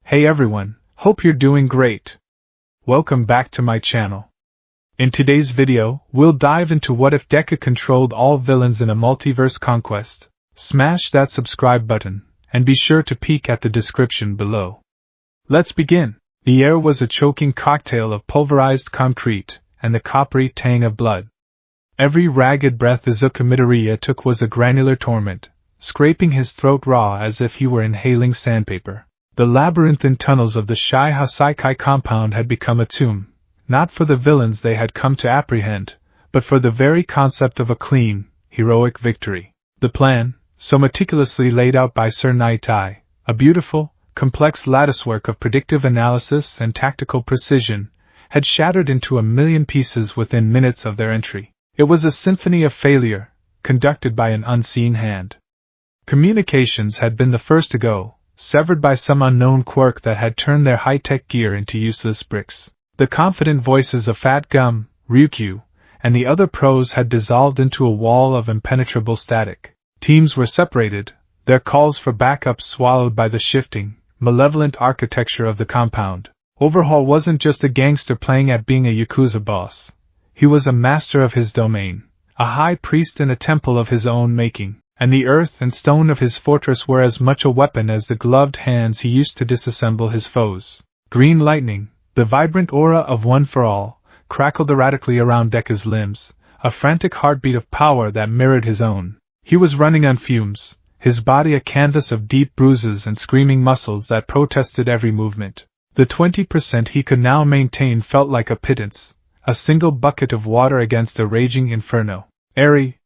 Hey everyone, hope you're doing great. Welcome back to my channel. In today's video, we'll dive into what if Deku controlled all villains in a multiverse conquest. Smash that subscribe button, and be sure to peek at the description below. Let's begin. The air was a choking cocktail of pulverized concrete, and the coppery tang of blood. Every ragged breath Izuku Midoriya took was a granular torment, scraping his throat raw as if he were inhaling sandpaper. The labyrinthine tunnels of the Shai Hasaikai compound had become a tomb, not for the villains they had come to apprehend, but for the very concept of a clean, heroic victory. The plan, so meticulously laid out by Sir Night-Eye, a beautiful, complex latticework of predictive analysis and tactical precision, had shattered into a million pieces within minutes of their entry. It was a symphony of failure, conducted by an unseen hand. Communications had been the first to go, severed by some unknown quirk that had turned their high-tech gear into useless bricks. The confident voices of Fat Gum, Ryukyu, and the other pros had dissolved into a wall of impenetrable static. Teams were separated, their calls for backup swallowed by the shifting, malevolent architecture of the compound. Overhaul wasn't just a gangster playing at being a Yakuza boss. He was a master of his domain, a high priest in a temple of his own making. And the earth and stone of his fortress were as much a weapon as the gloved hands he used to disassemble his foes. Green lightning, the vibrant aura of One for All, crackled erratically around Deku's limbs, a frantic heartbeat of power that mirrored his own. He was running on fumes, his body a canvas of deep bruises and screaming muscles that protested every movement. The 20% he could now maintain felt like a pittance, a single bucket of water against a raging inferno. Eri.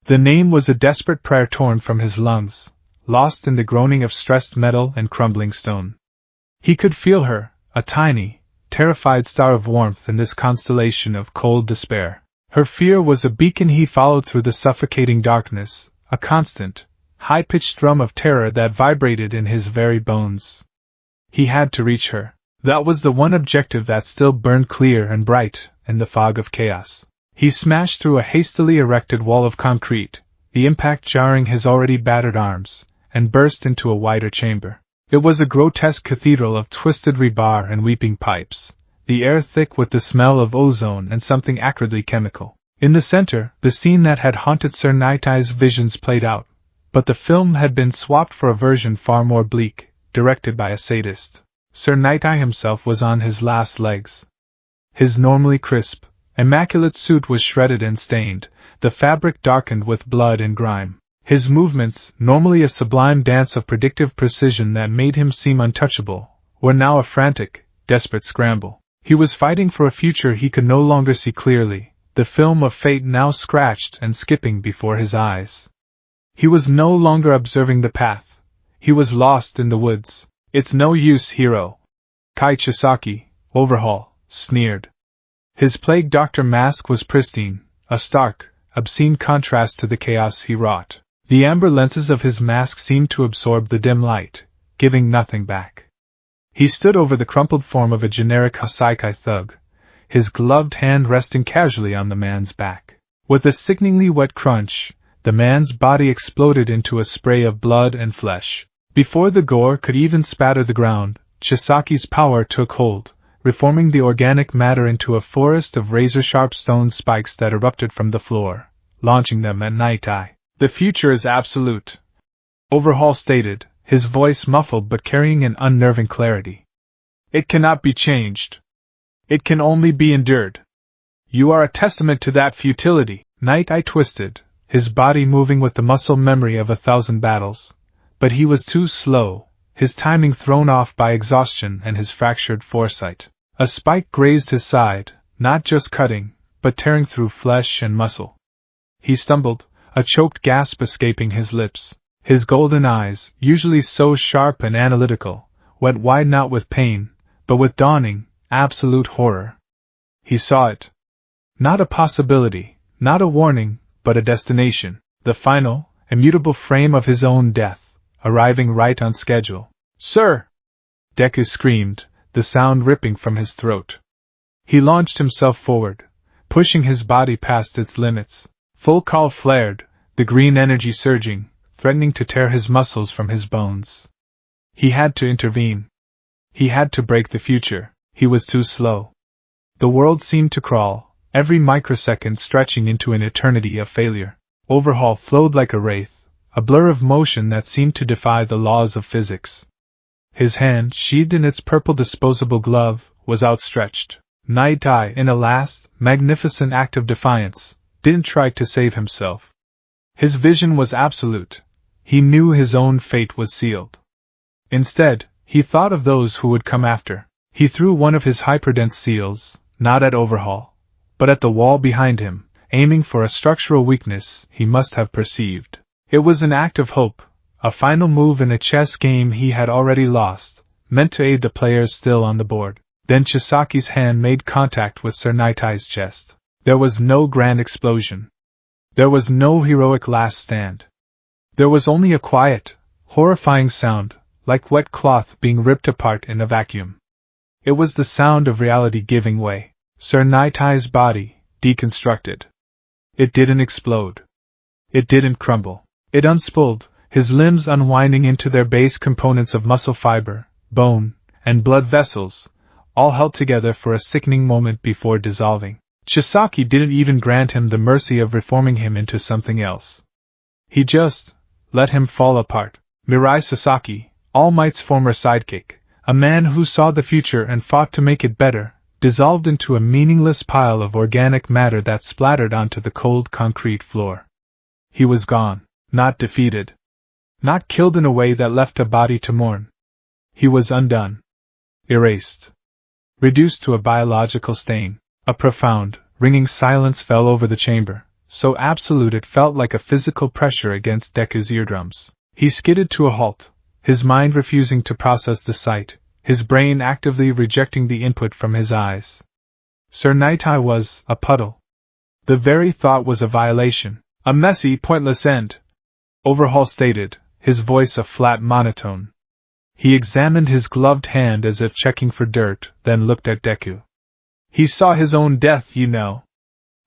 The name was a desperate prayer torn from his lungs, lost in the groaning of stressed metal and crumbling stone. He could feel her, a tiny, terrified star of warmth in this constellation of cold despair. Her fear was a beacon he followed through the suffocating darkness, a constant, high-pitched thrum of terror that vibrated in his very bones. He had to reach her. That was the one objective that still burned clear and bright in the fog of chaos. He smashed through a hastily erected wall of concrete, the impact jarring his already battered arms, and burst into a wider chamber. It was a grotesque cathedral of twisted rebar and weeping pipes, the air thick with the smell of ozone and something acridly chemical. In the center, the scene that had haunted Sir Night-Eye's visions played out, but the film had been swapped for a version far more bleak, directed by a sadist. Sir Night-Eye himself was on his last legs. His normally crisp, immaculate suit was shredded and stained, the fabric darkened with blood and grime. His movements, normally a sublime dance of predictive precision that made him seem untouchable, were now a frantic, desperate scramble. He was fighting for a future he could no longer see clearly, the film of fate now scratched and skipping before his eyes. He was no longer observing the path. He was lost in the woods. "It's no use, hero," Kai Chisaki, Overhaul, sneered. His plague doctor mask was pristine, a stark, obscene contrast to the chaos he wrought. The amber lenses of his mask seemed to absorb the dim light, giving nothing back. He stood over the crumpled form of a generic Hasaikai thug, his gloved hand resting casually on the man's back. With a sickeningly wet crunch, the man's body exploded into a spray of blood and flesh. Before the gore could even spatter the ground, Chisaki's power took hold, reforming the organic matter into a forest of razor-sharp stone spikes that erupted from the floor, launching them at Night-Eye. "The future is absolute," Overhaul stated, his voice muffled but carrying an unnerving clarity. "It cannot be changed. It can only be endured. You are a testament to that futility." Night-Eye twisted, his body moving with the muscle memory of 1,000 battles, but he was too slow, his timing thrown off by exhaustion and his fractured foresight. A spike grazed his side, not just cutting, but tearing through flesh and muscle. He stumbled, a choked gasp escaping his lips. His golden eyes, usually so sharp and analytical, went wide not with pain, but with dawning, absolute horror. He saw it. Not a possibility, not a warning, but a destination. The final, immutable frame of his own death, arriving right on schedule. "Sir!" Deku screamed, the sound ripping from his throat. He launched himself forward, pushing his body past its limits. Full call flared, the green energy surging, threatening to tear his muscles from his bones. He had to intervene. He had to break the future. He was too slow. The world seemed to crawl, every microsecond stretching into an eternity of failure. Overhaul flowed like a wraith, a blur of motion that seemed to defy the laws of physics. His hand, sheathed in its purple disposable glove, was outstretched. Night Eye, in a last, magnificent act of defiance, didn't try to save himself. His vision was absolute. He knew his own fate was sealed. Instead, he thought of those who would come after. He threw one of his hyperdense seals, not at Overhaul, but at the wall behind him, aiming for a structural weakness he must have perceived. It was an act of hope, a final move in a chess game he had already lost, meant to aid the players still on the board. Then Chisaki's hand made contact with Sir Night Eye's chest. There was no grand explosion. There was no heroic last stand. There was only a quiet, horrifying sound, like wet cloth being ripped apart in a vacuum. It was the sound of reality giving way. Sir Night Eye's body, deconstructed. It didn't explode. It didn't crumble. It unspooled, his limbs unwinding into their base components of muscle fiber, bone, and blood vessels, all held together for a sickening moment before dissolving. Chisaki didn't even grant him the mercy of reforming him into something else. He just let him fall apart. Mirai Sasaki, All Might's former sidekick, a man who saw the future and fought to make it better, dissolved into a meaningless pile of organic matter that splattered onto the cold concrete floor. He was gone, not defeated. Not killed in a way that left a body to mourn. He was undone. Erased. Reduced to a biological stain. A profound, ringing silence fell over the chamber, so absolute it felt like a physical pressure against Deku's eardrums. He skidded to a halt, his mind refusing to process the sight, his brain actively rejecting the input from his eyes. Sir Night Eye was a puddle. The very thought was a violation, a messy, pointless end. Overhaul stated, his voice a flat monotone. He examined his gloved hand as if checking for dirt, then looked at Deku. He saw his own death, you know.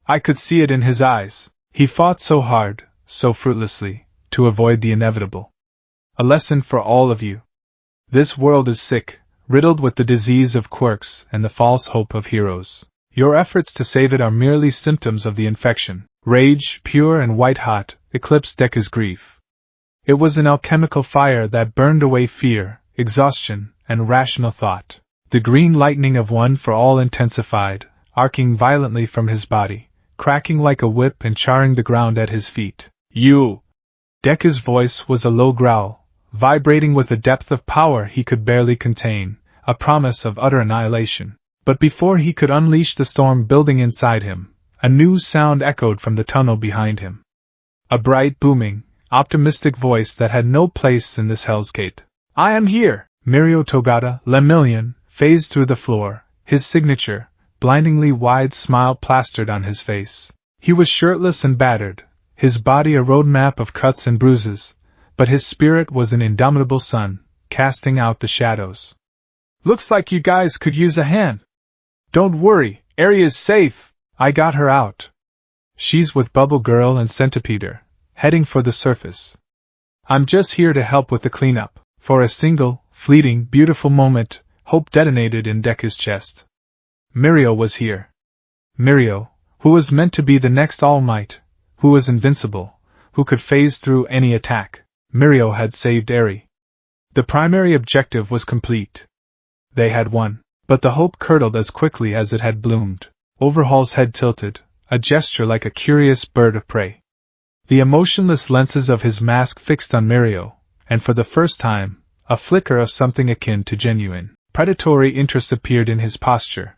I could see it in his eyes. He fought so hard, so fruitlessly, to avoid the inevitable. A lesson for all of you. This world is sick, riddled with the disease of quirks and the false hope of heroes. Your efforts to save it are merely symptoms of the infection. Rage, pure and white-hot, eclipsed Deku's grief. It was an alchemical fire that burned away fear, exhaustion, and rational thought. The green lightning of one for all intensified, arcing violently from his body, cracking like a whip and charring the ground at his feet. You! Deku's voice was a low growl, vibrating with a depth of power he could barely contain, a promise of utter annihilation. But before he could unleash the storm building inside him, a new sound echoed from the tunnel behind him. A bright, booming, optimistic voice that had no place in this hellscape. I am here! Mirio Togata, Lemillion, phased through the floor, his signature, blindingly wide smile plastered on his face. He was shirtless and battered, his body a roadmap of cuts and bruises, but his spirit was an indomitable sun, casting out the shadows. Looks like you guys could use a hand. Don't worry, area's safe. I got her out. She's with Bubble Girl and Centipeder, heading for the surface. I'm just here to help with the cleanup. For a single, fleeting, beautiful moment, hope detonated in Deku's chest. Mirio was here. Mirio, who was meant to be the next All Might, who was invincible, who could phase through any attack. Mirio had saved Eri. The primary objective was complete. They had won, but the hope curdled as quickly as it had bloomed. Overhaul's head tilted, a gesture like a curious bird of prey. The emotionless lenses of his mask fixed on Mirio, and for the first time, a flicker of something akin to genuine, predatory interest appeared in his posture.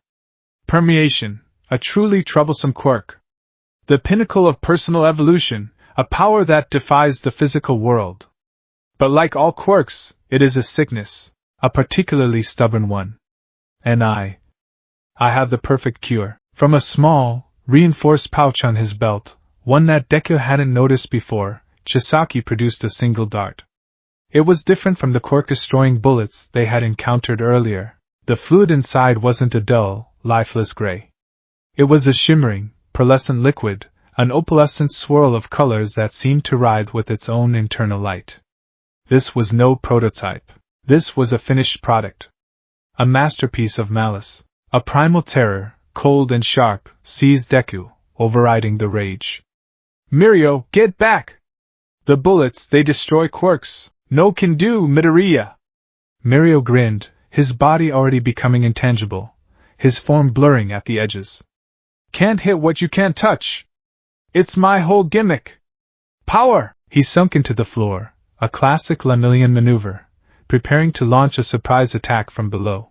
Permeation, a truly troublesome quirk. The pinnacle of personal evolution, a power that defies the physical world. But like all quirks, it is a sickness, a particularly stubborn one. And I have the perfect cure. From a small, reinforced pouch on his belt, one that Deku hadn't noticed before, Chisaki produced a single dart. It was different from the quirk-destroying bullets they had encountered earlier. The fluid inside wasn't a dull, lifeless gray. It was a shimmering, pearlescent liquid, an opalescent swirl of colors that seemed to writhe with its own internal light. This was no prototype. This was a finished product. a masterpiece of malice. A primal terror, cold and sharp, seized Deku, overriding the rage. Mirio, get back! The bullets, they destroy quirks. No can do, Midoriya! Mirio grinned, his body already becoming intangible, his form blurring at the edges. Can't hit what you can't touch! It's my whole gimmick! Power! He sunk into the floor, a classic Lemillion maneuver, preparing to launch a surprise attack from below.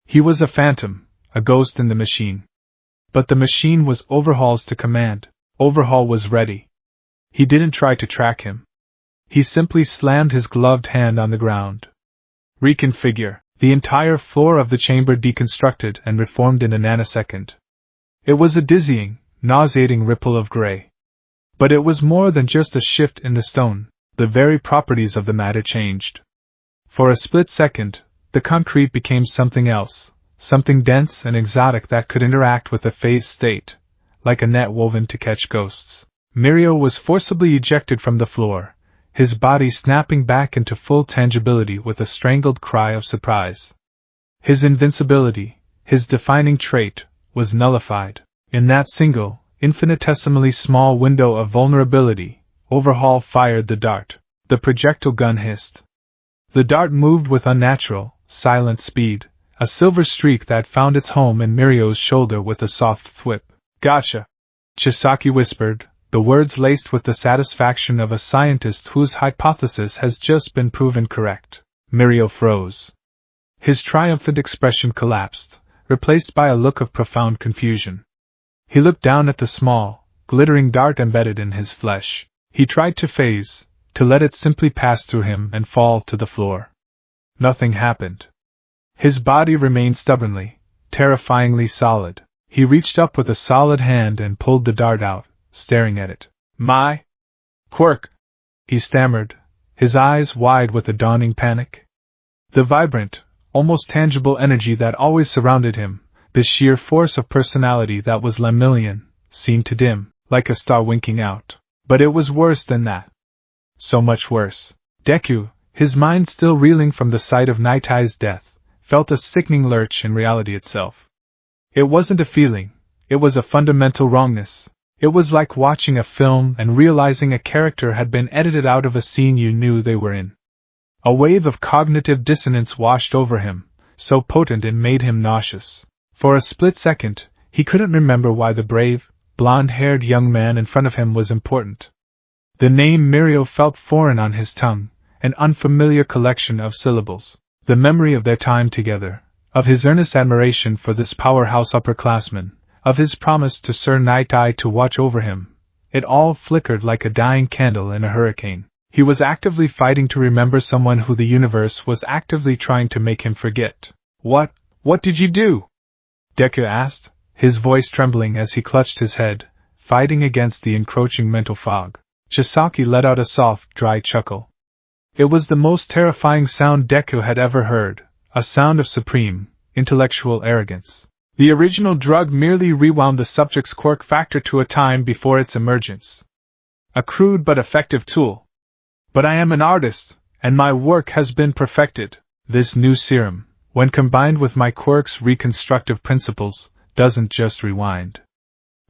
He was a phantom, a ghost in the machine. But the machine was Overhaul's to command. Overhaul was ready. He didn't try to track him. He simply slammed his gloved hand on the ground. Reconfigure. The entire floor of the chamber deconstructed and reformed in a nanosecond. It was a dizzying, nauseating ripple of gray. But it was more than just a shift in the stone. The very properties of the matter changed. For a split second, the concrete became something else, something dense and exotic that could interact with a phase state, like a net woven to catch ghosts. Mirio was forcibly ejected from the floor, his body snapping back into full tangibility with a strangled cry of surprise. His invincibility, his defining trait, was nullified. In that single, infinitesimally small window of vulnerability, Overhaul fired the dart. The projectile gun hissed. The dart moved with unnatural, silent speed, a silver streak that found its home in Mirio's shoulder with a soft thwip. Gotcha! Chisaki whispered, the words laced with the satisfaction of a scientist whose hypothesis has just been proven correct. Mirio froze. His triumphant expression collapsed, replaced by a look of profound confusion. He looked down at the small, glittering dart embedded in his flesh. He tried to phase, to let it simply pass through him and fall to the floor. Nothing happened. His body remained stubbornly, terrifyingly solid. He reached up with a solid hand and pulled the dart out, staring at it. My quirk, he stammered, his eyes wide with a dawning panic. The vibrant, almost tangible energy that always surrounded him, the sheer force of personality that was Lemillion, seemed to dim, like a star winking out. But it was worse than that. So much worse. Deku, his mind still reeling from the sight of Night Eye's death, felt a sickening lurch in reality itself. It wasn't a feeling, it was a fundamental wrongness. It was like watching a film and realizing a character had been edited out of a scene you knew they were in. A wave of cognitive dissonance washed over him, so potent it made him nauseous. For a split second, he couldn't remember why the brave, blonde-haired young man in front of him was important. The name Mirio felt foreign on his tongue, an unfamiliar collection of syllables. The memory of their time together, of his earnest admiration for this powerhouse upperclassman, of his promise to Sir Night Eye to watch over him, it all flickered like a dying candle in a hurricane. He was actively fighting to remember someone who the universe was actively trying to make him forget. What did you do? Deku asked, his voice trembling as he clutched his head, fighting against the encroaching mental fog. Chisaki let out a soft, dry chuckle. It was the most terrifying sound Deku had ever heard, a sound of supreme, intellectual arrogance. The original drug merely rewound the subject's quirk factor to a time before its emergence. A crude but effective tool. But I am an artist, and my work has been perfected. This new serum, when combined with my quirk's reconstructive principles, doesn't just rewind.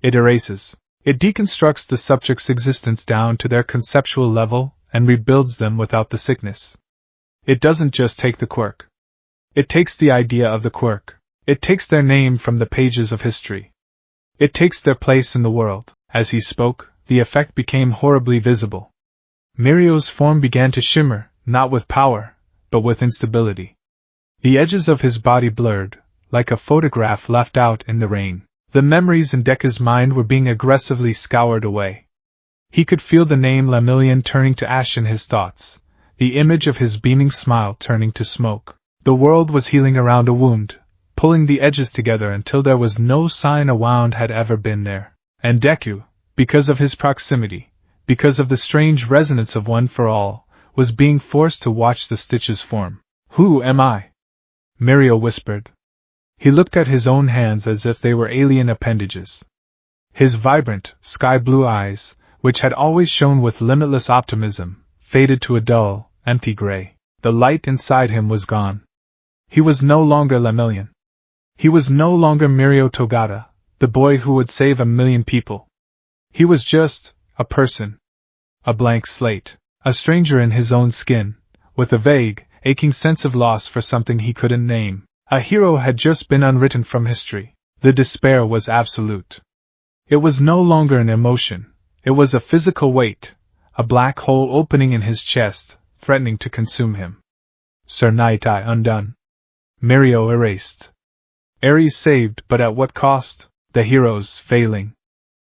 It erases. It deconstructs the subject's existence down to their conceptual level and rebuilds them without the sickness. It doesn't just take the quirk. It takes the idea of the quirk. It takes their name from the pages of history. It takes their place in the world. As he spoke, the effect became horribly visible. Mirio's form began to shimmer, not with power, but with instability. The edges of his body blurred, like a photograph left out in the rain. The memories in Deku's mind were being aggressively scoured away. He could feel the name Lemillion turning to ash in his thoughts, the image of his beaming smile turning to smoke. The world was healing around a wound, pulling the edges together until there was no sign a wound had ever been there. And Deku, because of his proximity, because of the strange resonance of One for All, was being forced to watch the stitches form. Who am I? Mirio whispered. He looked at his own hands as if they were alien appendages. His vibrant, sky-blue eyes, which had always shone with limitless optimism, faded to a dull, empty gray. The light inside him was gone. He was no longer Lemillion. He was no longer Mirio Togata, the boy who would save 1,000,000 people. He was just a person. A blank slate, a stranger in his own skin, with a vague, aching sense of loss for something he couldn't name. A hero had just been unwritten from history. The despair was absolute. It was no longer an emotion, it was a physical weight, a black hole opening in his chest, threatening to consume him. Sir Nightai undone. Mirio erased. Ares saved, but at what cost? The heroes failing.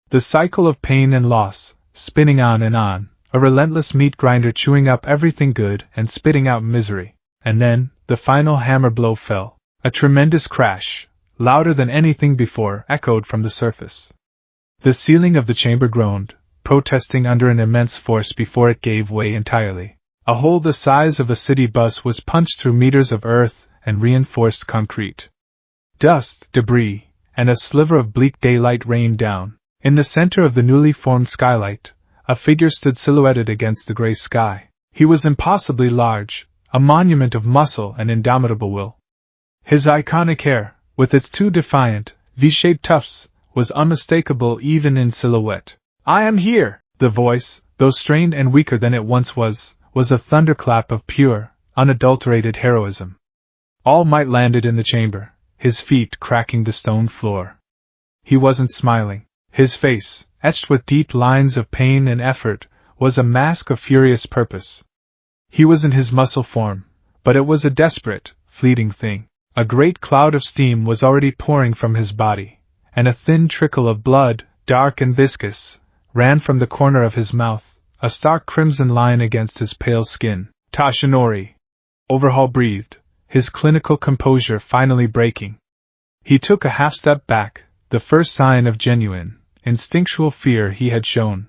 The cycle of pain and loss, spinning on and on, a relentless meat grinder chewing up everything good and spitting out misery. And then, the final hammer blow fell. A tremendous crash, louder than anything before, echoed from the surface. The ceiling of the chamber groaned, protesting under an immense force before it gave way entirely. A hole the size of a city bus was punched through meters of earth and reinforced concrete. Dust, debris, and a sliver of bleak daylight rained down. In the center of the newly formed skylight, a figure stood silhouetted against the gray sky. He was impossibly large, a monument of muscle and indomitable will. His iconic hair, with its two defiant, V-shaped tufts, was unmistakable even in silhouette. "I am here!" The voice, though strained and weaker than it once was a thunderclap of pure, unadulterated heroism. All Might landed in the chamber, his feet cracking the stone floor. He wasn't smiling. His face, etched with deep lines of pain and effort, was a mask of furious purpose. He was in his muscle form, but it was a desperate, fleeting thing. A great cloud of steam was already pouring from his body, and a thin trickle of blood, dark and viscous, ran from the corner of his mouth, a stark crimson line against his pale skin. "Tashinori!" Overhaul breathed, his clinical composure finally breaking. He took a half-step back, the first sign of genuine, instinctual fear he had shown.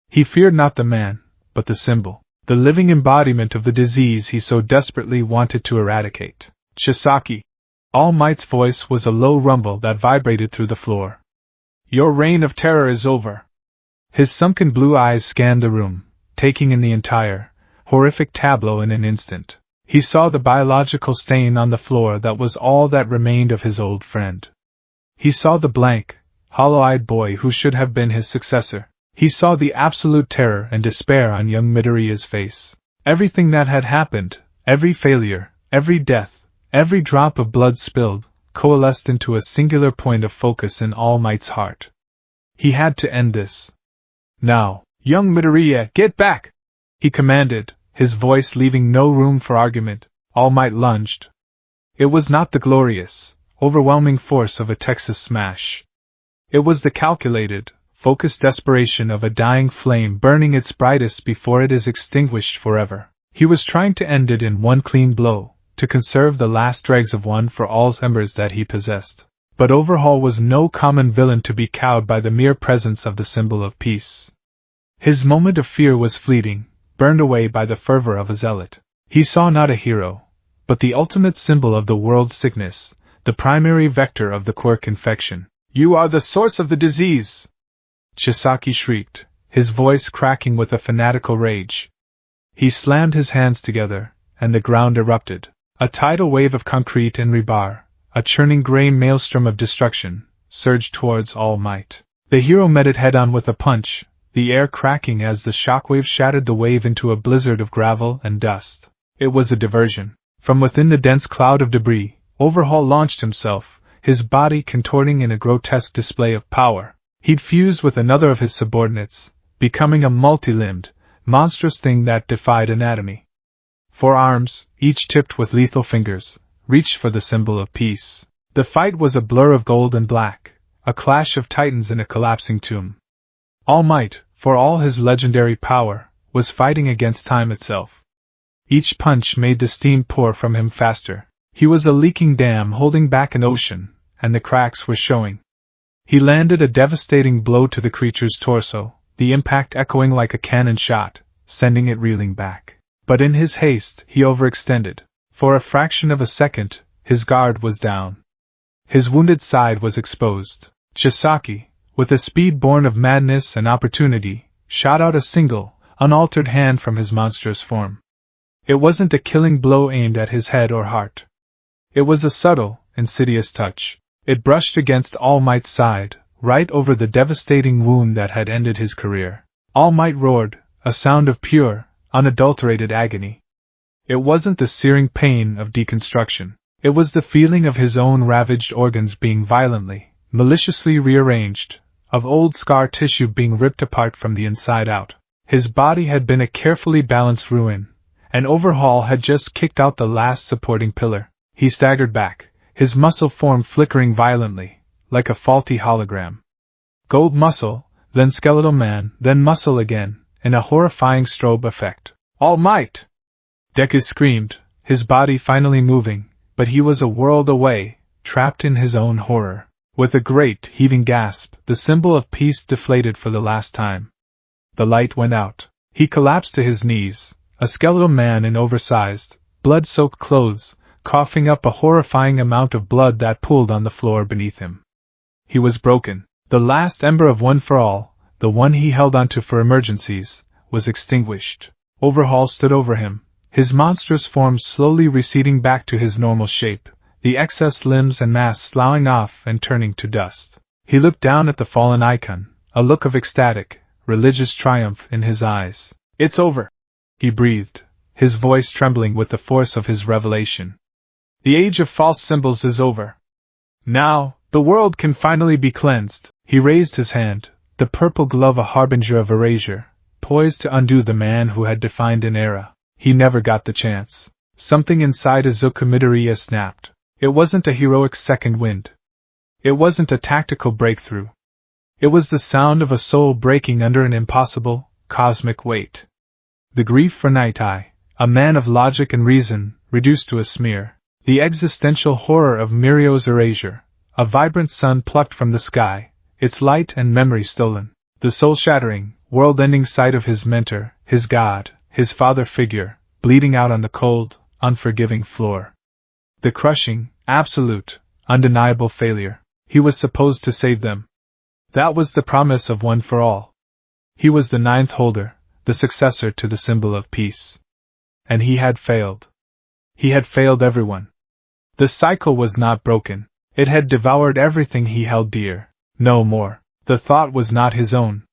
He feared not the man, but the symbol, the living embodiment of the disease he so desperately wanted to eradicate. "Chisaki!" All Might's voice was a low rumble that vibrated through the floor. "Your reign of terror is over." His sunken blue eyes scanned the room, taking in the entire, horrific tableau in an instant. He saw the biological stain on the floor that was all that remained of his old friend. He saw the blank, hollow-eyed boy who should have been his successor. He saw the absolute terror and despair on young Midoriya's face. Everything that had happened, every failure, every death, every drop of blood spilled, coalesced into a singular point of focus in All Might's heart. He had to end this. "Now, young Midoriya, get back!" he commanded, his voice leaving no room for argument. All Might lunged. It was not the glorious, overwhelming force of a Texas smash. It was the calculated, focused desperation of a dying flame burning its brightest before it is extinguished forever. He was trying to end it in one clean blow, to conserve the last dregs of one for all's embers that he possessed. But Overhaul was no common villain to be cowed by the mere presence of the symbol of peace. His moment of fear was fleeting, burned away by the fervor of a zealot. He saw not a hero, but the ultimate symbol of the world's sickness, the primary vector of the quirk infection. "You are the source of the disease!" Chisaki shrieked, his voice cracking with a fanatical rage. He slammed his hands together, and the ground erupted. A tidal wave of concrete and rebar, a churning gray maelstrom of destruction, surged towards All Might. The hero met it head-on with a punch, the air cracking as the shockwave shattered the wave into a blizzard of gravel and dust. It was a diversion. From within the dense cloud of debris, Overhaul launched himself, his body contorting in a grotesque display of power. He'd fused with another of his subordinates, becoming a multi-limbed, monstrous thing that defied anatomy. 4 arms, each tipped with lethal fingers, reached for the symbol of peace. The fight was a blur of gold and black, a clash of titans in a collapsing tomb. All Might, for all his legendary power, was fighting against time itself. Each punch made the steam pour from him faster. He was a leaking dam holding back an ocean, and the cracks were showing. He landed a devastating blow to the creature's torso, the impact echoing like a cannon shot, sending it reeling back. But in his haste, he overextended. For a fraction of a second, his guard was down. His wounded side was exposed. Chisaki, with a speed born of madness and opportunity, shot out a single, unaltered hand from his monstrous form. It wasn't a killing blow aimed at his head or heart. It was a subtle, insidious touch. It brushed against All Might's side, right over the devastating wound that had ended his career. All Might roared, a sound of pure, unadulterated agony. It wasn't the searing pain of deconstruction. It was the feeling of his own ravaged organs being violently, maliciously rearranged, of old scar tissue being ripped apart from the inside out. His body had been a carefully balanced ruin. An overhaul had just kicked out the last supporting pillar. He staggered back, his muscle form flickering violently, like a faulty hologram. Gold muscle, then skeletal man, then muscle again, in a horrifying strobe effect. All Might! Deku screamed, his body finally moving, but he was a world away, trapped in his own horror. With a great, heaving gasp, the symbol of peace deflated for the last time. The light went out. He collapsed to his knees, a skeletal man in oversized, blood-soaked clothes, coughing up a horrifying amount of blood that pooled on the floor beneath him. He was broken. The last ember of One for All, the one he held onto for emergencies, was extinguished. Overhaul stood over him, his monstrous form slowly receding back to his normal shape, the excess limbs and mass sloughing off and turning to dust. He looked down at the fallen icon, a look of ecstatic, religious triumph in his eyes. "It's over," he breathed, his voice trembling with the force of his revelation. "The age of false symbols is over. Now, the world can finally be cleansed." He raised his hand, the purple glove a harbinger of erasure, poised to undo the man who had defined an era. He never got the chance. Something inside Izuku Midoriya snapped. It wasn't a heroic second wind. It wasn't a tactical breakthrough. It was the sound of a soul breaking under an impossible, cosmic weight. The grief for Night Eye, a man of logic and reason, reduced to a smear. The existential horror of Mirio's erasure, a vibrant sun plucked from the sky, its light and memory stolen. The soul-shattering, world-ending sight of his mentor, his god, his father figure, bleeding out on the cold, unforgiving floor. The crushing, absolute, undeniable failure. He was supposed to save them. That was the promise of One for All. He was the ninth holder, the successor to the symbol of peace. And he had failed. He had failed everyone. The cycle was not broken. It had devoured everything he held dear. No more. The thought was not his own.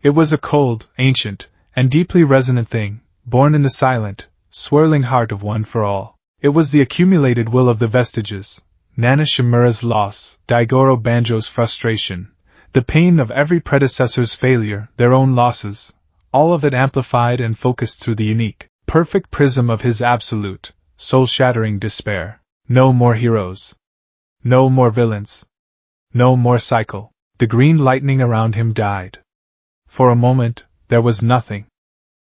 It was a cold, ancient, and deeply resonant thing, born in the silent, swirling heart of One for All. It was the accumulated will of the vestiges, Nana Shimura's loss, Daigoro Banjo's frustration, the pain of every predecessor's failure, their own losses, all of it amplified and focused through the unique, perfect prism of his absolute, soul-shattering despair. No more heroes. No more villains. No more cycle. The green lightning around him died. For a moment, there was nothing.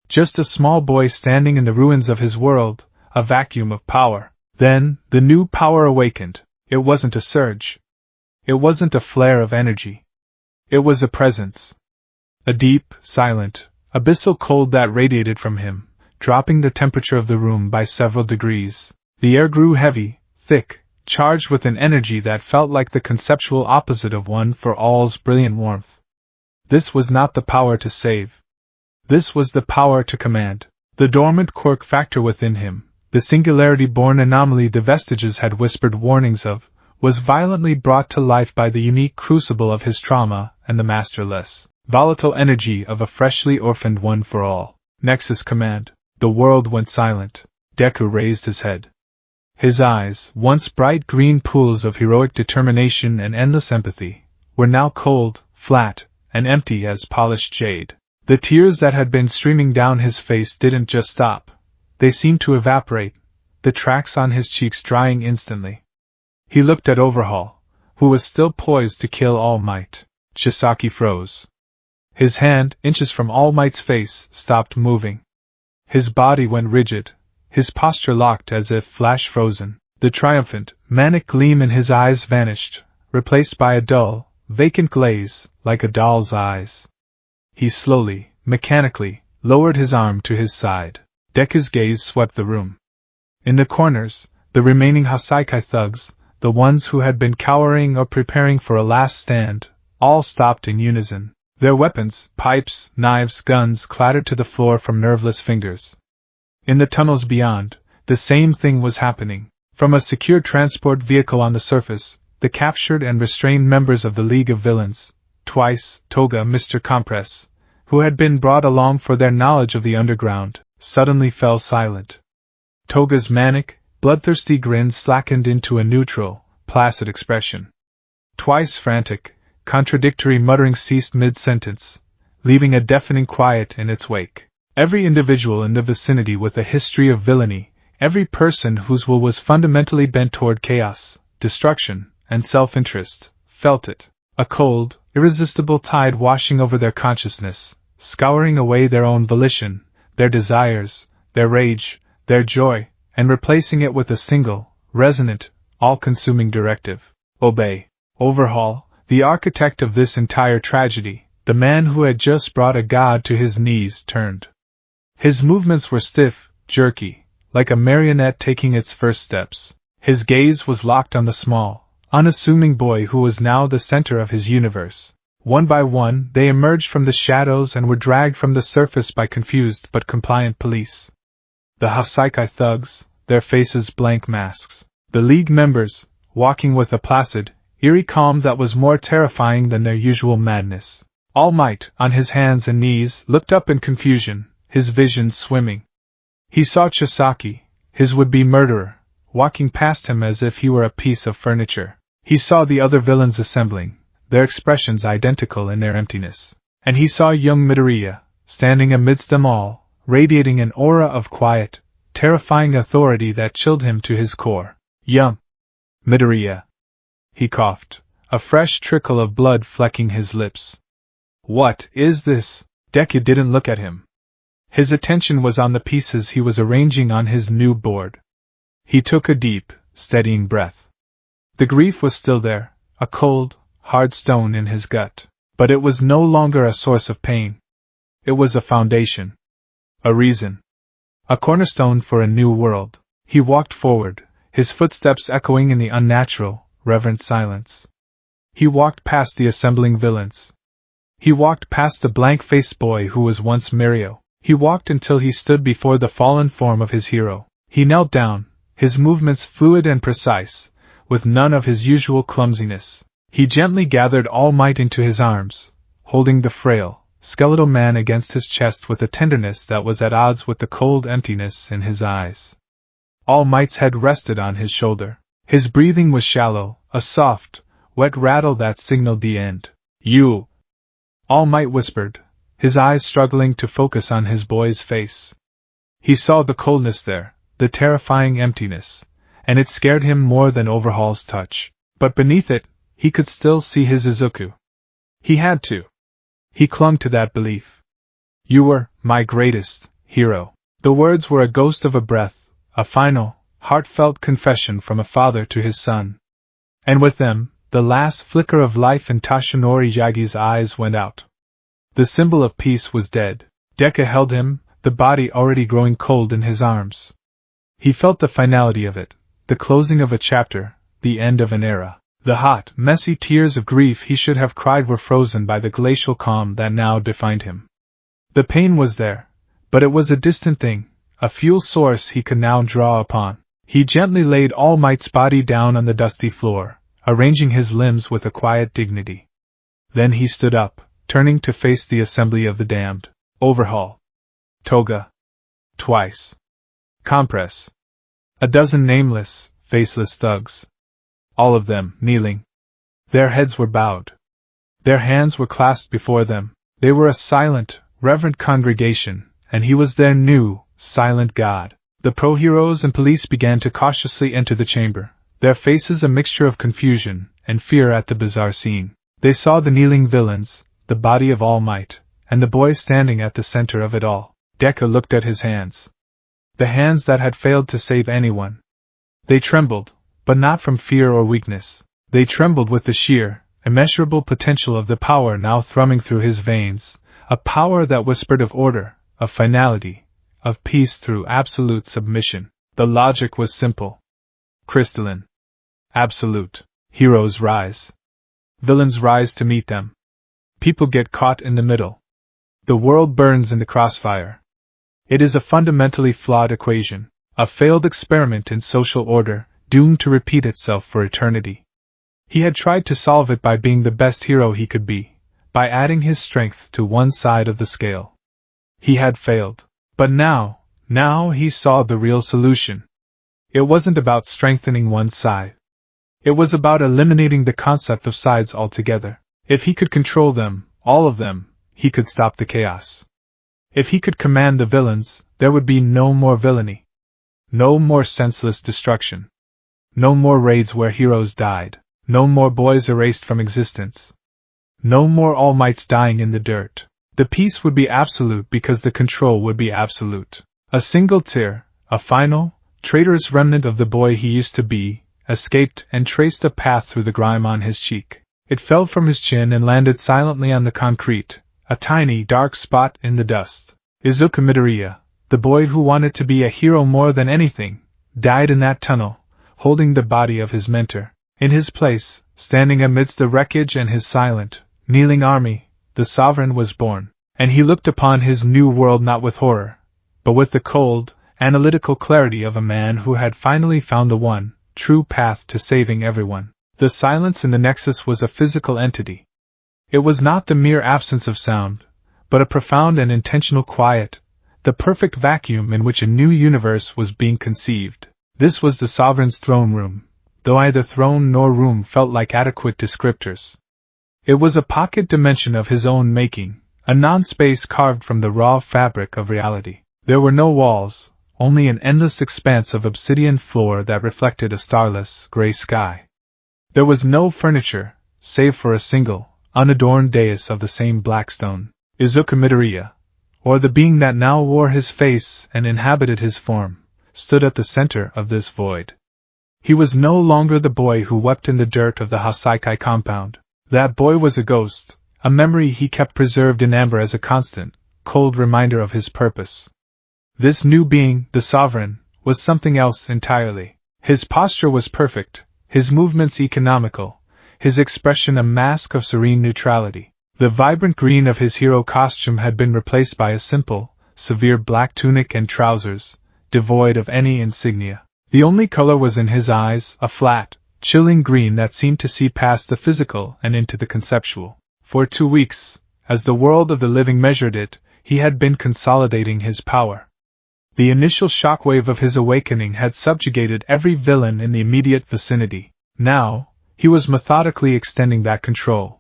Just a small boy standing in the ruins of his world, a vacuum of power. Then, the new power awakened. It wasn't a surge. It wasn't a flare of energy. It was a presence. A deep, silent, abyssal cold that radiated from him, dropping the temperature of the room by several degrees. The air grew heavy, thick, charged with an energy that felt like the conceptual opposite of One for All's brilliant warmth. This was not the power to save. This was the power to command. The dormant quirk factor within him, the singularity-born anomaly the vestiges had whispered warnings of, was violently brought to life by the unique crucible of his trauma and the masterless, volatile energy of a freshly orphaned One for All. Nexus command. The world went silent. Deku raised his head. His eyes, once bright green pools of heroic determination and endless empathy, were now cold, flat, and empty as polished jade. The tears that had been streaming down his face didn't just stop. They seemed to evaporate, the tracks on his cheeks drying instantly. He looked at Overhaul, who was still poised to kill All Might. Chisaki froze. His hand, inches from All Might's face, stopped moving. His body went rigid, his posture locked as if flash-frozen. The triumphant, manic gleam in his eyes vanished, replaced by a dull, vacant glaze, like a doll's eyes. He slowly, mechanically, lowered his arm to his side. Deku's gaze swept the room. In the corners, the remaining Hasaikai thugs, the ones who had been cowering or preparing for a last stand, all stopped in unison. Their weapons, pipes, knives, guns clattered to the floor from nerveless fingers. In the tunnels beyond, the same thing was happening. From a secure transport vehicle on the surface, the captured and restrained members of the League of Villains, twice Toga Mr. Compress, who had been brought along for their knowledge of the underground, suddenly fell silent. Toga's manic, bloodthirsty grin slackened into a neutral, placid expression. Twice frantic, contradictory muttering ceased mid-sentence, leaving a deafening quiet in its wake. Every individual in the vicinity with a history of villainy, every person whose will was fundamentally bent toward chaos, destruction, and self-interest, felt it, a cold, irresistible tide washing over their consciousness, scouring away their own volition, their desires, their rage, their joy, and replacing it with a single, resonant, all-consuming directive: obey. Overhaul, the architect of this entire tragedy, the man who had just brought a god to his knees, turned. His movements were stiff, jerky, like a marionette taking its first steps. His gaze was locked on the small, unassuming boy who was now the center of his universe. One by one, they emerged from the shadows and were dragged from the surface by confused but compliant police. The Hasaikai thugs, their faces blank masks. The League members, walking with a placid, eerie calm that was more terrifying than their usual madness. All Might, on his hands and knees, looked up in confusion, his vision swimming. He saw Chisaki, his would-be murderer, walking past him as if he were a piece of furniture. He saw the other villains assembling, their expressions identical in their emptiness. And he saw young Midoriya, standing amidst them all, radiating an aura of quiet, terrifying authority that chilled him to his core. Young Midoriya. He coughed, a fresh trickle of blood flecking his lips. What is this? Deku didn't look at him. His attention was on the pieces he was arranging on his new board. He took a deep, steadying breath. The grief was still there, a cold, hard stone in his gut, but it was no longer a source of pain. It was a foundation. A reason. A cornerstone for a new world. He walked forward, his footsteps echoing in the unnatural, reverent silence. He walked past the assembling villains. He walked past the blank-faced boy who was once Mirio. He walked until he stood before the fallen form of his hero. He knelt down, his movements fluid and precise, with none of his usual clumsiness. He gently gathered All Might into his arms, holding the frail, skeletal man against his chest with a tenderness that was at odds with the cold emptiness in his eyes. All Might's head rested on his shoulder. His breathing was shallow, a soft, wet rattle that signaled the end. You! All Might whispered, his eyes struggling to focus on his boy's face. He saw the coldness there, the terrifying emptiness, and it scared him more than Overhaul's touch. But beneath it, he could still see his Izuku. He had to. He clung to that belief. You were my greatest hero. The words were a ghost of a breath, a final, heartfelt confession from a father to his son. And with them, the last flicker of life in Tashinori Yagi's eyes went out. The symbol of peace was dead. Deku held him, the body already growing cold in his arms. He felt the finality of it, the closing of a chapter, the end of an era. The hot, messy tears of grief he should have cried were frozen by the glacial calm that now defined him. The pain was there, but it was a distant thing, a fuel source he could now draw upon. He gently laid All Might's body down on the dusty floor, arranging his limbs with a quiet dignity. Then he stood up, turning to face the assembly of the damned. Overhaul. Toga. Twice. Compress. A dozen nameless, faceless thugs. All of them kneeling. Their heads were bowed. Their hands were clasped before them. They were a silent, reverent congregation, and he was their new, silent god. The pro-heroes and police began to cautiously enter the chamber, their faces a mixture of confusion and fear at the bizarre scene. They saw the kneeling villains, the body of All Might, and the boy standing at the center of it all. Deku looked at his hands. The hands that had failed to save anyone. They trembled, but not from fear or weakness. They trembled with the sheer, immeasurable potential of the power now thrumming through his veins, a power that whispered of order, of finality, of peace through absolute submission. The logic was simple. Crystalline. Absolute. Heroes rise. Villains rise to meet them. People get caught in the middle. The world burns in the crossfire. It is a fundamentally flawed equation, a failed experiment in social order, doomed to repeat itself for eternity. He had tried to solve it by being the best hero he could be, by adding his strength to one side of the scale. He had failed. But now he saw the real solution. It wasn't about strengthening one side. It was about eliminating the concept of sides altogether. If he could control them, all of them, he could stop the chaos. If he could command the villains, there would be no more villainy. No more senseless destruction. No more raids where heroes died. No more boys erased from existence. No more All Mights dying in the dirt. The peace would be absolute because the control would be absolute. A single tear, a final, traitorous remnant of the boy he used to be, escaped and traced a path through the grime on his cheek. It fell from his chin and landed silently on the concrete, a tiny, dark spot in the dust. Izuku Midoriya, the boy who wanted to be a hero more than anything, died in that tunnel, holding the body of his mentor. In his place, standing amidst the wreckage and his silent, kneeling army, the Sovereign was born, and he looked upon his new world not with horror, but with the cold, analytical clarity of a man who had finally found the one, true path to saving everyone. The silence in the Nexus was a physical entity. It was not the mere absence of sound, but a profound and intentional quiet, the perfect vacuum in which a new universe was being conceived. This was the Sovereign's throne room, though neither throne nor room felt like adequate descriptors. It was a pocket dimension of his own making, a non-space carved from the raw fabric of reality. There were no walls, only an endless expanse of obsidian floor that reflected a starless, gray sky. There was no furniture, save for a single, unadorned dais of the same black stone. Izuku Midoriya, or the being that now wore his face and inhabited his form, stood at the center of this void. He was no longer the boy who wept in the dirt of the Hasaikai compound. That boy was a ghost, a memory he kept preserved in amber as a constant, cold reminder of his purpose. This new being, the Sovereign, was something else entirely. His posture was perfect, his movements economical, his expression a mask of serene neutrality. The vibrant green of his hero costume had been replaced by a simple, severe black tunic and trousers, devoid of any insignia. The only color was in his eyes, a flat, chilling green that seemed to see past the physical and into the conceptual. For 2 weeks, as the world of the living measured it, he had been consolidating his power. The initial shockwave of his awakening had subjugated every villain in the immediate vicinity. Now, he was methodically extending that control.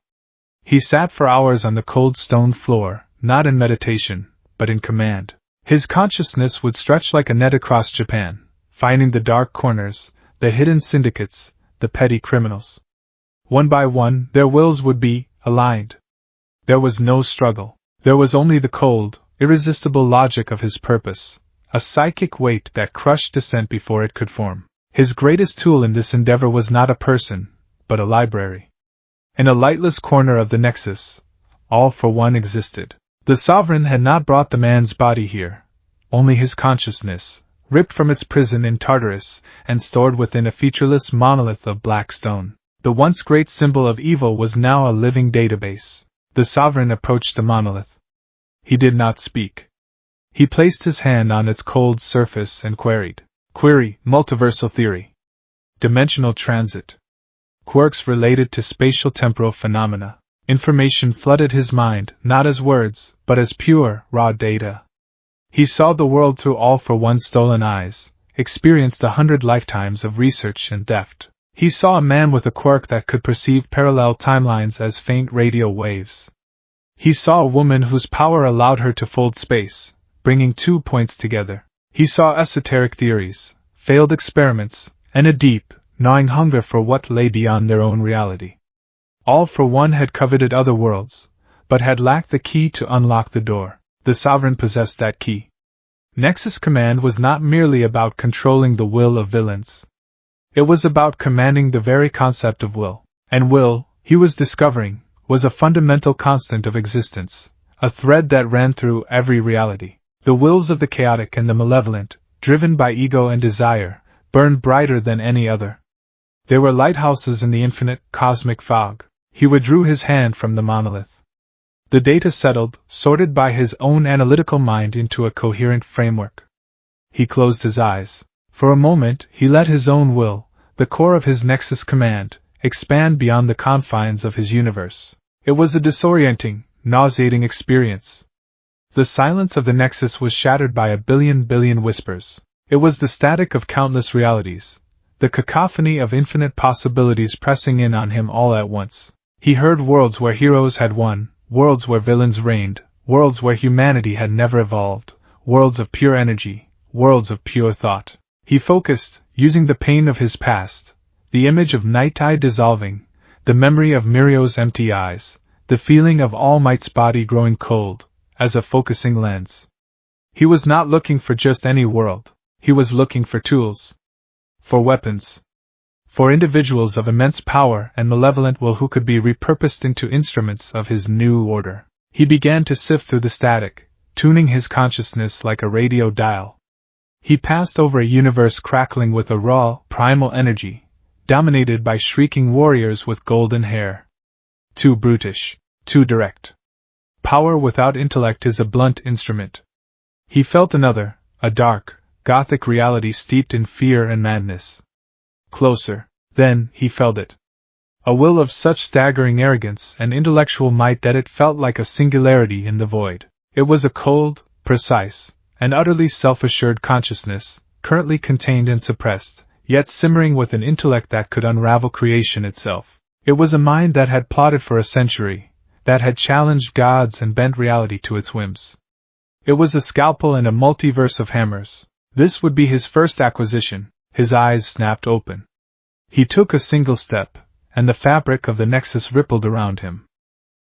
He sat for hours on the cold stone floor, not in meditation, but in command. His consciousness would stretch like a net across Japan, finding the dark corners, the hidden syndicates, the petty criminals. One by one, their wills would be aligned. There was no struggle. There was only the cold, irresistible logic of his purpose, a psychic weight that crushed dissent before it could form. His greatest tool in this endeavor was not a person, but a library. In a lightless corner of the Nexus, all for one existed. The Sovereign had not brought the man's body here, only his consciousness, ripped from its prison in Tartarus and stored within a featureless monolith of black stone. The once great symbol of evil was now a living database. The Sovereign approached the monolith. He did not speak. He placed his hand on its cold surface and queried. Query, multiversal theory. Dimensional transit. Quirks related to spatial-temporal phenomena. Information flooded his mind, not as words, but as pure, raw data. He saw the world through all for one stolen eyes, experienced 100 lifetimes of research and theft. He saw a man with a quirk that could perceive parallel timelines as faint radio waves. He saw a woman whose power allowed her to fold space, bringing 2 points together. He saw esoteric theories, failed experiments, and a deep, gnawing hunger for what lay beyond their own reality. All for one had coveted other worlds, but had lacked the key to unlock the door. The Sovereign possessed that key. Nexus Command was not merely about controlling the will of villains. It was about commanding the very concept of will. And will, he was discovering, was a fundamental constant of existence, a thread that ran through every reality. The wills of the chaotic and the malevolent, driven by ego and desire, burned brighter than any other. They were lighthouses in the infinite, cosmic fog. He withdrew his hand from the monolith. The data settled, sorted by his own analytical mind into a coherent framework. He closed his eyes. For a moment, he let his own will, the core of his Nexus command, expand beyond the confines of his universe. It was a disorienting, nauseating experience. The silence of the Nexus was shattered by a billion whispers. It was the static of countless realities, the cacophony of infinite possibilities pressing in on him all at once. He heard worlds where heroes had won, worlds where villains reigned, worlds where humanity had never evolved, worlds of pure energy, worlds of pure thought. He focused, using the pain of his past, the image of Night Eye dissolving, the memory of Mirio's empty eyes, the feeling of All Might's body growing cold, as a focusing lens. He was not looking for just any world, he was looking for tools. For weapons. For individuals of immense power and malevolent will who could be repurposed into instruments of his new order. He began to sift through the static, tuning his consciousness like a radio dial. He passed over a universe crackling with a raw, primal energy, dominated by shrieking warriors with golden hair. Too brutish, too direct. Power without intellect is a blunt instrument. He felt another, a dark, gothic reality steeped in fear and madness. Closer, then, he felt it. A will of such staggering arrogance and intellectual might that it felt like a singularity in the void. It was a cold, precise, and utterly self-assured consciousness, currently contained and suppressed, yet simmering with an intellect that could unravel creation itself. It was a mind that had plotted for a century, that had challenged gods and bent reality to its whims. It was a scalpel and a multiverse of hammers. This would be his first acquisition. His eyes snapped open. He took a single step, and the fabric of the Nexus rippled around him.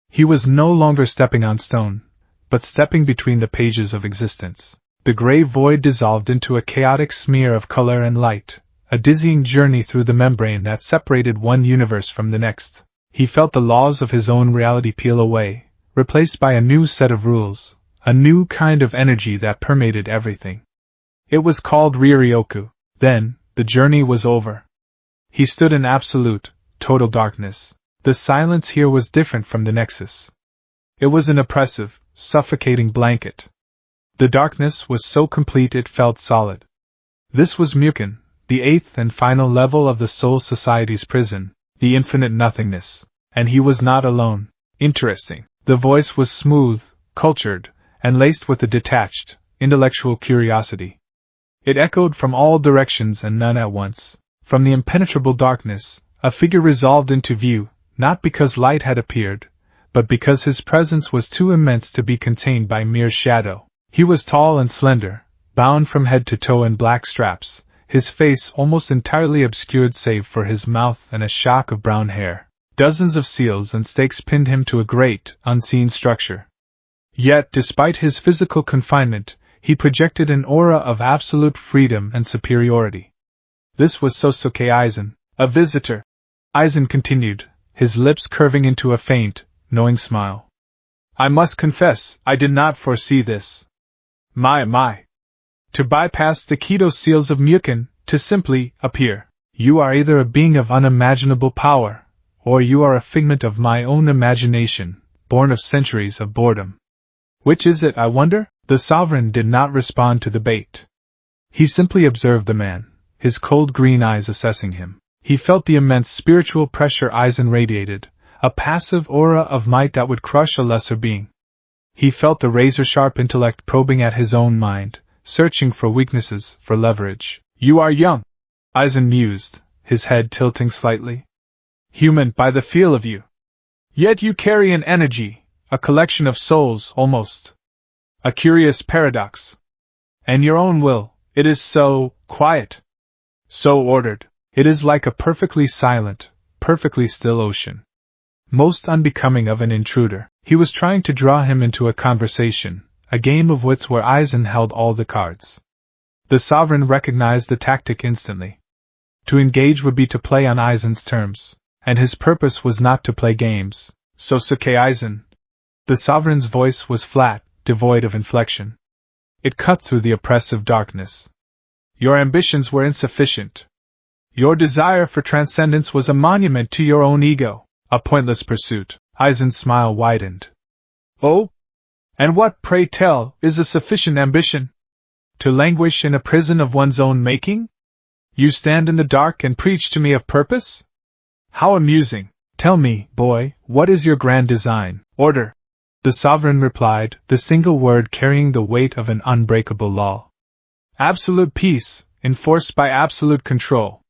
He was no longer stepping on stone, but stepping between the pages of existence. The gray void dissolved into a chaotic smear of color and light, a dizzying journey through the membrane that separated one universe from the next. He felt the laws of his own reality peel away, replaced by a new set of rules, a new kind of energy that permeated everything. It was called Ryoryoku. Then, the journey was over. He stood in absolute, total darkness. The silence here was different from the Nexus. It was an oppressive, suffocating blanket. The darkness was so complete it felt solid. This was Mukin, the eighth and final level of the Soul Society's prison, the infinite nothingness. And he was not alone. Interesting. The voice was smooth, cultured, and laced with a detached, intellectual curiosity. It echoed from all directions and none at once. From the impenetrable darkness, a figure resolved into view, not because light had appeared, but because his presence was too immense to be contained by mere shadow. He was tall and slender, bound from head to toe in black straps, his face almost entirely obscured save for his mouth and a shock of brown hair. Dozens of seals and stakes pinned him to a great, unseen structure. Yet, despite his physical confinement, he projected an aura of absolute freedom and superiority. This was Sosuke Aizen, a visitor. Aizen continued, his lips curving into a faint, knowing smile. I must confess, I did not foresee this. My. To bypass the Kido seals of Mukin, to simply appear. You are either a being of unimaginable power, or you are a figment of my own imagination, born of centuries of boredom. Which is it, I wonder? The sovereign did not respond to the bait. He simply observed the man, his cold green eyes assessing him. He felt the immense spiritual pressure Aizen radiated, a passive aura of might that would crush a lesser being. He felt the razor-sharp intellect probing at his own mind, searching for weaknesses, for leverage. You are young, Aizen mused, his head tilting slightly. Human by the feel of you. Yet you carry an energy, a collection of souls, almost. A curious paradox. And your own will, it is so quiet. So ordered. It is like a perfectly silent, perfectly still ocean. Most unbecoming of an intruder. He was trying to draw him into a conversation, a game of wits where Aizen held all the cards. The sovereign recognized the tactic instantly. To engage would be to play on Aizen's terms, and his purpose was not to play games. Sosuke Aizen. The sovereign's voice was flat, devoid of inflection. It cut through the oppressive darkness. Your ambitions were insufficient. Your desire for transcendence was a monument to your own ego, a pointless pursuit. Aizen's smile widened. Oh? And what, pray tell, is a sufficient ambition? To languish in a prison of one's own making? You stand in the dark and preach to me of purpose? How amusing! Tell me, boy, what is your grand design? Order! The sovereign replied, the single word carrying the weight of an unbreakable law. Absolute peace, enforced by absolute control.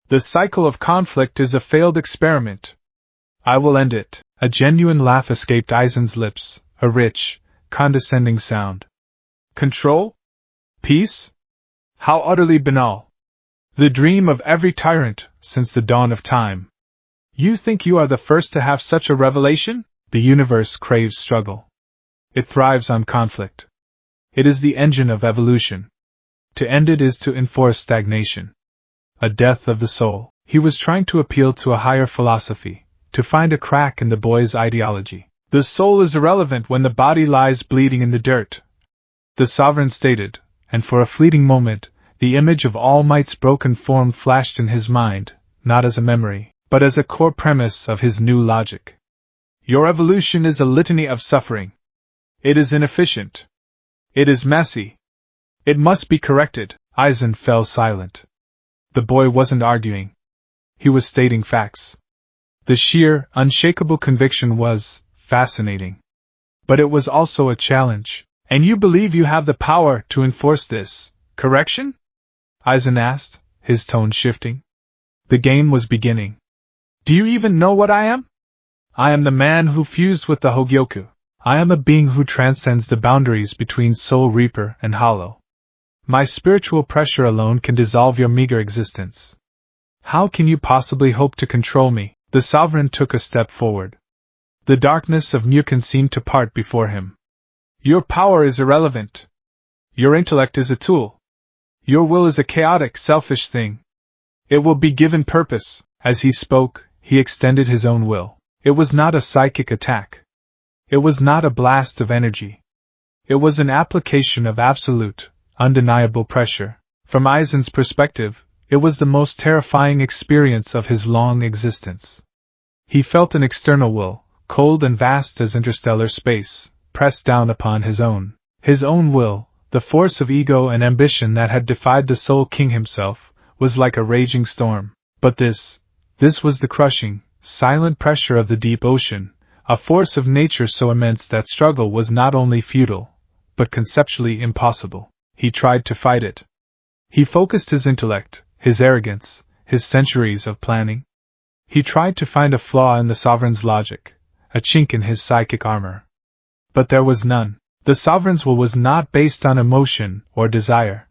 The cycle of conflict is a failed experiment. I will end it. A genuine laugh escaped Eisen's lips, a rich, condescending sound. Control? Peace? How utterly banal. The dream of every tyrant since the dawn of time. You think you are the first to have such a revelation? The universe craves struggle. It thrives on conflict. It is the engine of evolution. To end it is to enforce stagnation. A death of the soul. He was trying to appeal to a higher philosophy, to find a crack in the boy's ideology. The soul is irrelevant when the body lies bleeding in the dirt, the sovereign stated, and for a fleeting moment, the image of All Might's broken form flashed in his mind, not as a memory, but as a core premise of his new logic. Your evolution is a litany of suffering. It is inefficient. It is messy. It must be corrected. Eisen fell silent. The boy wasn't arguing. He was stating facts. The sheer, unshakable conviction was fascinating. But it was also a challenge. And you believe you have the power to enforce this correction? Eisen asked, his tone shifting. The game was beginning. Do you even know what I am? I am the man who fused with the Hogyoku. I am a being who transcends the boundaries between Soul Reaper and Hollow. My spiritual pressure alone can dissolve your meager existence. How can you possibly hope to control me? The sovereign took a step forward. The darkness of Mukin seemed to part before him. Your power is irrelevant. Your intellect is a tool. Your will is a chaotic, selfish thing. It will be given purpose. As he spoke, he extended his own will. It was not a psychic attack. It was not a blast of energy. It was an application of absolute, undeniable pressure. From Eisen's perspective, it was the most terrifying experience of his long existence. He felt an external will, cold and vast as interstellar space, pressed down upon his own. His own will, the force of ego and ambition that had defied the Soul King himself, was like a raging storm. But this was the crushing, silent pressure of the deep ocean, a force of nature so immense that struggle was not only futile, but conceptually impossible. He tried to fight it. He focused his intellect, his arrogance, his centuries of planning. He tried to find a flaw in the sovereign's logic, a chink in his psychic armor. But there was none. The sovereign's will was not based on emotion or desire.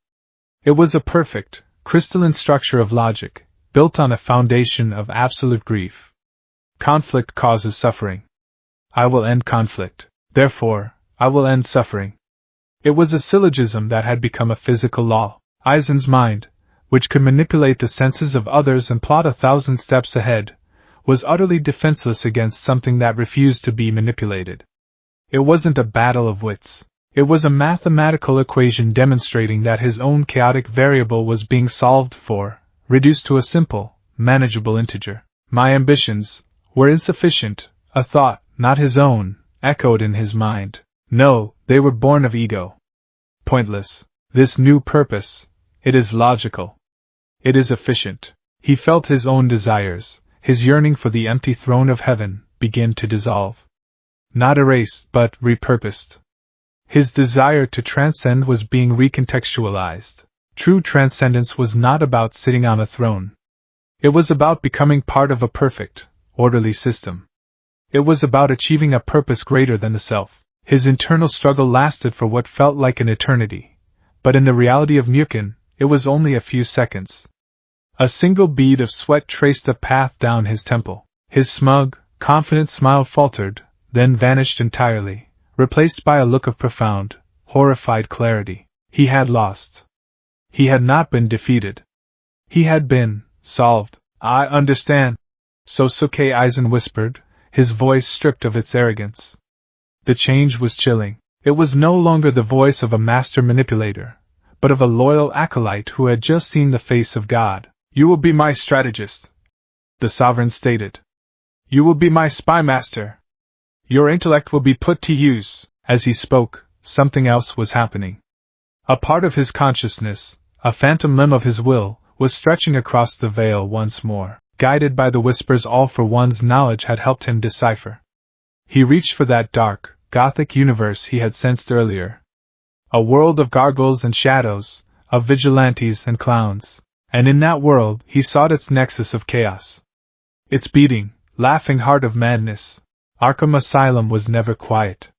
It was a perfect, crystalline structure of logic, built on a foundation of absolute grief. Conflict causes suffering. I will end conflict. Therefore, I will end suffering. It was a syllogism that had become a physical law. Eisen's mind, which could manipulate the senses of others and plot 1,000 steps ahead, was utterly defenseless against something that refused to be manipulated. It wasn't a battle of wits. It was a mathematical equation demonstrating that his own chaotic variable was being solved for, reduced to a simple, manageable integer. My ambitions were insufficient, a thought, not his own, echoed in his mind. No, they were born of ego. Pointless. This new purpose, it is logical. It is efficient. He felt his own desires, his yearning for the empty throne of heaven, begin to dissolve. Not erased, but repurposed. His desire to transcend was being recontextualized. True transcendence was not about sitting on a throne. It was about becoming part of a perfect, orderly system. It was about achieving a purpose greater than the self. His internal struggle lasted for what felt like an eternity, but in the reality of Mukin, it was only a few seconds. A single bead of sweat traced a path down his temple. His smug, confident smile faltered, then vanished entirely, replaced by a look of profound, horrified clarity. He had lost. He had not been defeated. He had been solved. I understand. So Suke Eisen whispered, his voice stripped of its arrogance. The change was chilling. It was no longer the voice of a master manipulator, but of a loyal acolyte who had just seen the face of God. You will be my strategist, the sovereign stated. You will be my spy master. Your intellect will be put to use. As he spoke, something else was happening. A part of his consciousness, a phantom limb of his will, was stretching across the veil once more, guided by the whispers all for one's knowledge had helped him decipher. He reached for that dark, gothic universe he had sensed earlier. A world of gargoyles and shadows, of vigilantes and clowns, and in that world he sought its nexus of chaos. Its beating, laughing heart of madness. Arkham Asylum was never quiet.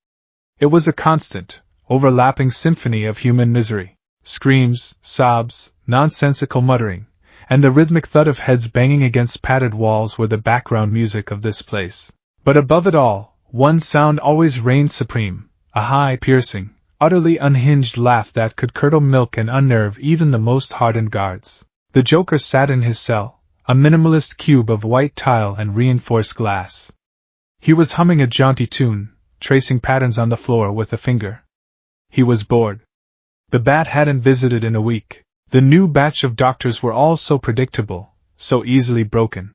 It was a constant, overlapping symphony of human misery, screams, sobs, nonsensical muttering, and the rhythmic thud of heads banging against padded walls were the background music of this place. But above it all, one sound always reigned supreme, a high, piercing, utterly unhinged laugh that could curdle milk and unnerve even the most hardened guards. The Joker sat in his cell, a minimalist cube of white tile and reinforced glass. He was humming a jaunty tune, tracing patterns on the floor with a finger. He was bored. The Bat hadn't visited in a week. The new batch of doctors were all so predictable, so easily broken.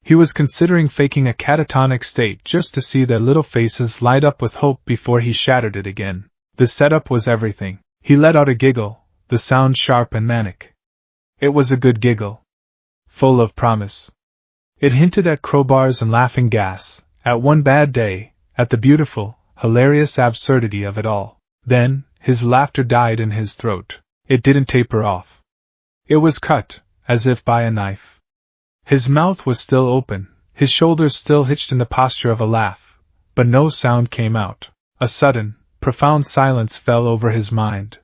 He was considering faking a catatonic state just to see their little faces light up with hope before he shattered it again. The setup was everything. He let out a giggle, the sound sharp and manic. It was a good giggle. Full of promise. It hinted at crowbars and laughing gas, at one bad day, at the beautiful, hilarious absurdity of it all. Then, his laughter died in his throat. It didn't taper off. It was cut, as if by a knife. His mouth was still open, his shoulders still hitched in the posture of a laugh, but no sound came out. A sudden, profound silence fell over his mind.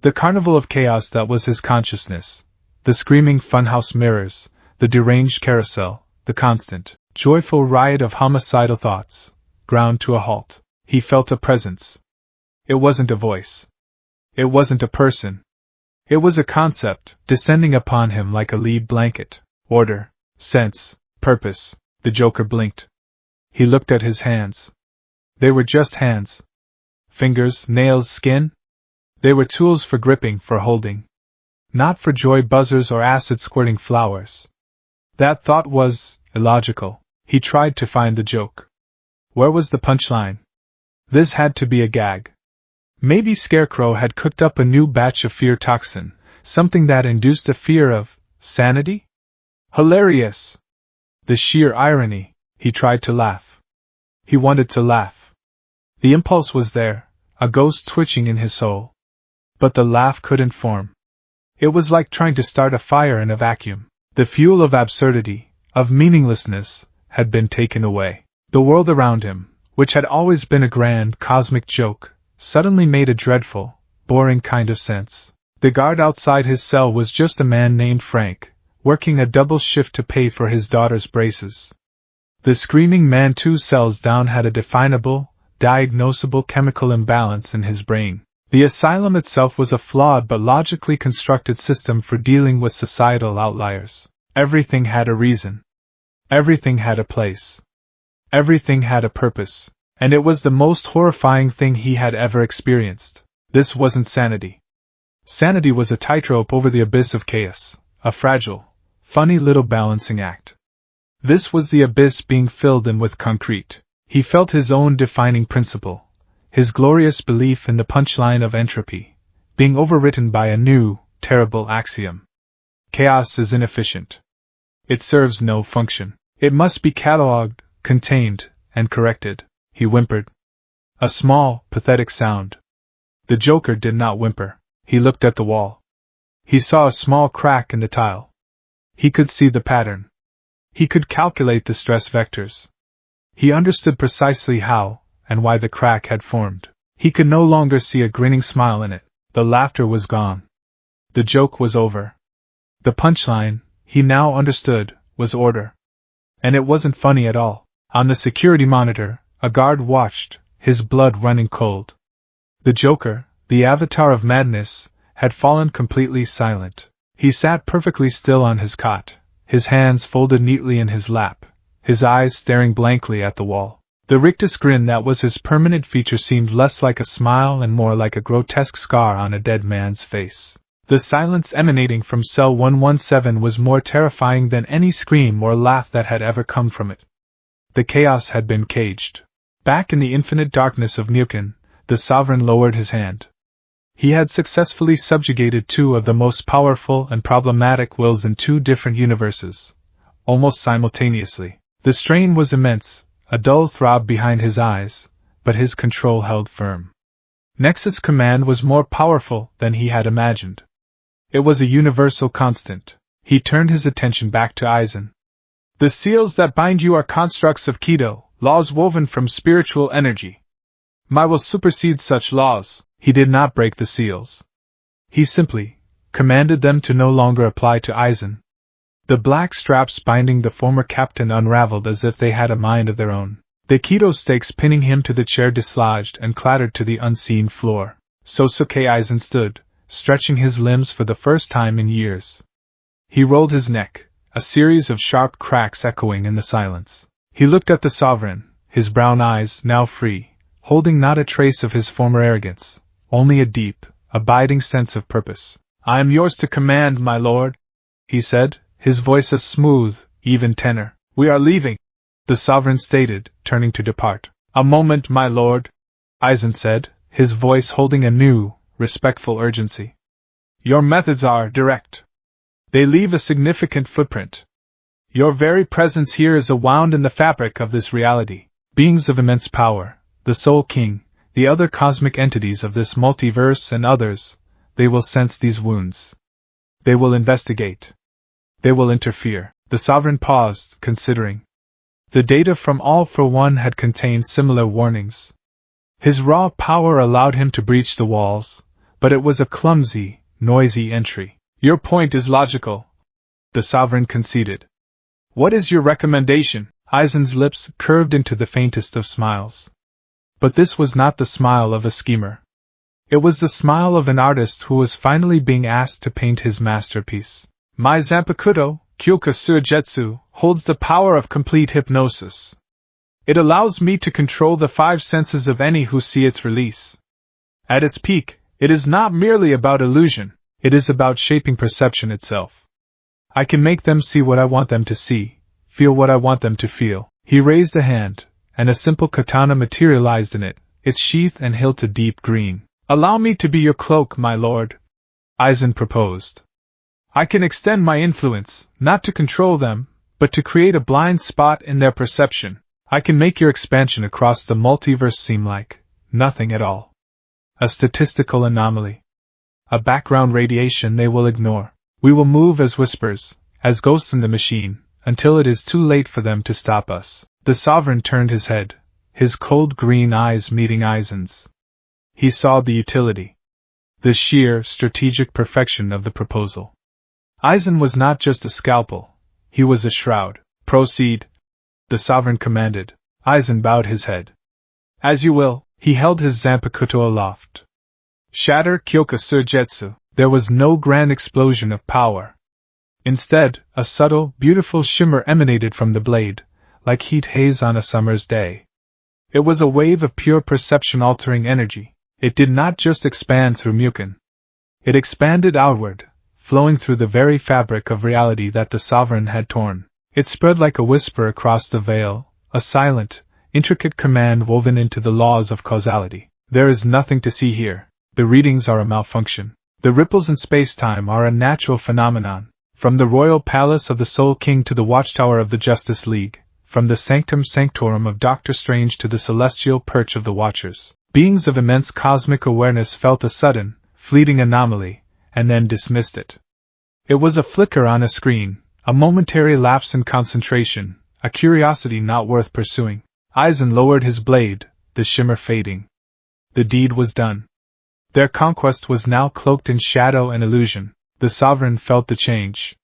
The carnival of chaos that was his consciousness, the screaming funhouse mirrors, the deranged carousel, the constant, joyful riot of homicidal thoughts, ground to a halt. He felt a presence. It wasn't a voice. It wasn't a person. It was a concept, descending upon him like a lead blanket. Order, sense, purpose. The Joker blinked. He looked at his hands. They were just hands. Fingers, nails, skin? They were tools for gripping, for holding. Not for joy buzzers or acid-squirting flowers. That thought was illogical. He tried to find the joke. Where was the punchline? This had to be a gag. Maybe Scarecrow had cooked up a new batch of fear toxin, something that induced a fear of sanity? Hilarious! The sheer irony. He tried to laugh. He wanted to laugh. The impulse was there, a ghost twitching in his soul. But the laugh couldn't form. It was like trying to start a fire in a vacuum. The fuel of absurdity, of meaninglessness, had been taken away. The world around him, which had always been a grand, cosmic joke, suddenly made a dreadful, boring kind of sense. The guard outside his cell was just a man named Frank, working a double shift to pay for his daughter's braces. The screaming man 2 cells down had a definable, diagnosable chemical imbalance in his brain. The asylum itself was a flawed but logically constructed system for dealing with societal outliers. Everything had a reason. Everything had a place. Everything had a purpose. And it was the most horrifying thing he had ever experienced. This wasn't sanity. Sanity was a tightrope over the abyss of chaos, a fragile, funny little balancing act. This was the abyss being filled in with concrete. He felt his own defining principle, his glorious belief in the punchline of entropy, being overwritten by a new, terrible axiom. Chaos is inefficient. It serves no function. It must be catalogued, contained, and corrected. He whimpered. A small, pathetic sound. The Joker did not whimper. He looked at the wall. He saw a small crack in the tile. He could see the pattern. He could calculate the stress vectors. He understood precisely how and why the crack had formed. He could no longer see a grinning smile in it. The laughter was gone. The joke was over. The punchline, he now understood, was order. And it wasn't funny at all. On the security monitor, a guard watched, his blood running cold. The Joker, the avatar of madness, had fallen completely silent. He sat perfectly still on his cot, his hands folded neatly in his lap, his eyes staring blankly at the wall. The rictus grin that was his permanent feature seemed less like a smile and more like a grotesque scar on a dead man's face. The silence emanating from cell 117 was more terrifying than any scream or laugh that had ever come from it. The chaos had been caged. Back in the infinite darkness of Newkin, the Sovereign lowered his hand. He had successfully subjugated two of the most powerful and problematic wills in two different universes, almost simultaneously. The strain was immense, a dull throb behind his eyes, but his control held firm. Nexus command was more powerful than he had imagined. It was a universal constant. He turned his attention back to Aizen. The seals that bind you are constructs of Kido, laws woven from spiritual energy. My will supersedes such laws. He did not break the seals. He simply commanded them to no longer apply to Aizen. The black straps binding the former captain unraveled as if they had a mind of their own. The Kido stakes pinning him to the chair dislodged and clattered to the unseen floor. Sosuke Aizen stood, stretching his limbs for the first time in years. He rolled his neck, a series of sharp cracks echoing in the silence. He looked at the sovereign, his brown eyes now free, holding not a trace of his former arrogance, only a deep, abiding sense of purpose. I am yours to command, my lord, he said, his voice a smooth, even tenor. We are leaving, the sovereign stated, turning to depart. A moment, my lord, Aizen said, his voice holding a new, respectful urgency. Your methods are direct. They leave a significant footprint. Your very presence here is a wound in the fabric of this reality. Beings of immense power, the Soul King, the other cosmic entities of this multiverse and others, they will sense these wounds. They will investigate. They will interfere. The sovereign paused, considering. The data from All for One had contained similar warnings. His raw power allowed him to breach the walls, but it was a clumsy, noisy entry. Your point is logical, the sovereign conceded. What is your recommendation? Aizen's lips curved into the faintest of smiles. But this was not the smile of a schemer. It was the smile of an artist who was finally being asked to paint his masterpiece. My Zanpakuto, Kyoka Suijetsu, holds the power of complete hypnosis. It allows me to control the five senses of any who see its release. At its peak, it is not merely about illusion, it is about shaping perception itself. I can make them see what I want them to see, feel what I want them to feel. He raised a hand, and a simple katana materialized in it, its sheath and hilt a deep green. Allow me to be your cloak, my lord, Aizen proposed. I can extend my influence, not to control them, but to create a blind spot in their perception. I can make your expansion across the multiverse seem like nothing at all. A statistical anomaly. A background radiation they will ignore. We will move as whispers, as ghosts in the machine, until it is too late for them to stop us. The sovereign turned his head, his cold green eyes meeting Aizen's. He saw the utility. The sheer, strategic perfection of the proposal. Aizen was not just a scalpel, he was a shroud. Proceed, the sovereign commanded. Aizen bowed his head. As you will, he held his Zanpakuto aloft. Shatter Kyoka Suijetsu. There was no grand explosion of power. Instead, a subtle, beautiful shimmer emanated from the blade, like heat haze on a summer's day. It was a wave of pure perception-altering energy. It did not just expand through Mukin. It expanded outward, flowing through the very fabric of reality that the sovereign had torn. It spread like a whisper across the veil, a silent, intricate command woven into the laws of causality. There is nothing to see here. The readings are a malfunction. The ripples in space-time are a natural phenomenon. From the royal palace of the Soul King to the watchtower of the Justice League, from the sanctum sanctorum of Doctor Strange to the celestial perch of the Watchers, beings of immense cosmic awareness felt a sudden, fleeting anomaly, and then dismissed it. It was a flicker on a screen, a momentary lapse in concentration, a curiosity not worth pursuing. Aizen lowered his blade, the shimmer fading. The deed was done. Their conquest was now cloaked in shadow and illusion. The sovereign felt the change.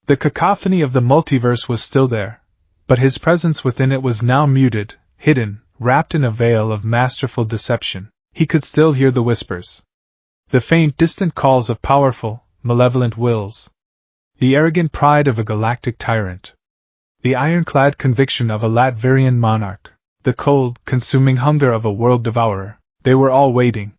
The cacophony of the multiverse was still there, but his presence within it was now muted, hidden, wrapped in a veil of masterful deception. He could still hear the whispers. The faint, distant calls of powerful, malevolent wills. The arrogant pride of a galactic tyrant. The ironclad conviction of a Latverian monarch. The cold, consuming hunger of a world devourer. They were all waiting.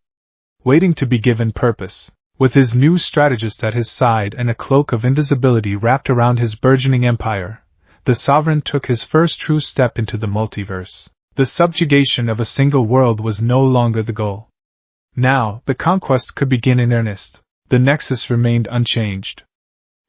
Waiting to be given purpose. With his new strategist at his side and a cloak of invisibility wrapped around his burgeoning empire, the sovereign took his first true step into the multiverse. The subjugation of a single world was no longer the goal. Now, the conquest could begin in earnest. The Nexus remained unchanged.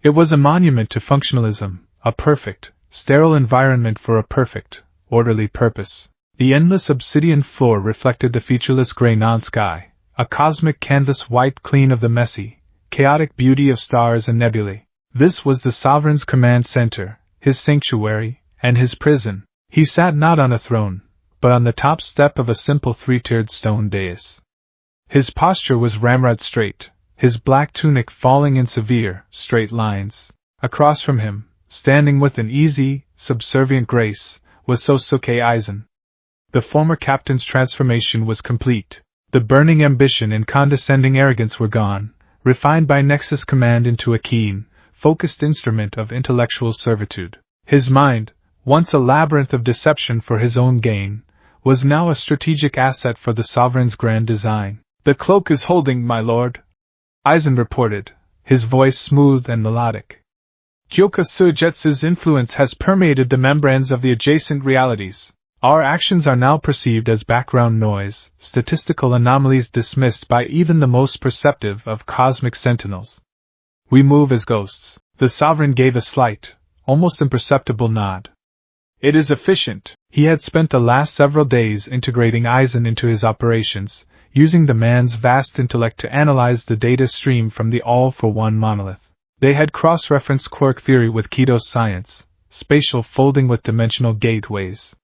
It was a monument to functionalism, a perfect, sterile environment for a perfect, orderly purpose. The endless obsidian floor reflected the featureless gray non-sky, a cosmic canvas wiped clean of the messy, chaotic beauty of stars and nebulae. This was the sovereign's command center, his sanctuary, and his prison. He sat not on a throne, but on the top step of a simple three-tiered stone dais. His posture was ramrod straight, his black tunic falling in severe, straight lines. Across from him, standing with an easy, subservient grace, was Sosuke Aizen. The former captain's transformation was complete. The burning ambition and condescending arrogance were gone, refined by Nexus command into a keen, focused instrument of intellectual servitude. His mind, once a labyrinth of deception for his own gain, was now a strategic asset for the sovereign's grand design. "The cloak is holding, my lord," Aizen reported, his voice smooth and melodic. "Gyoka Suigetsu's influence has permeated the membranes of the adjacent realities. Our actions are now perceived as background noise, statistical anomalies dismissed by even the most perceptive of cosmic sentinels. We move as ghosts." The sovereign gave a slight, almost imperceptible nod. "It is efficient." He had spent the last several days integrating Aizen into his operations, using the man's vast intellect to analyze the data stream from the all-for-one monolith. They had cross-referenced quark theory with Kido's science, spatial folding with dimensional gateways.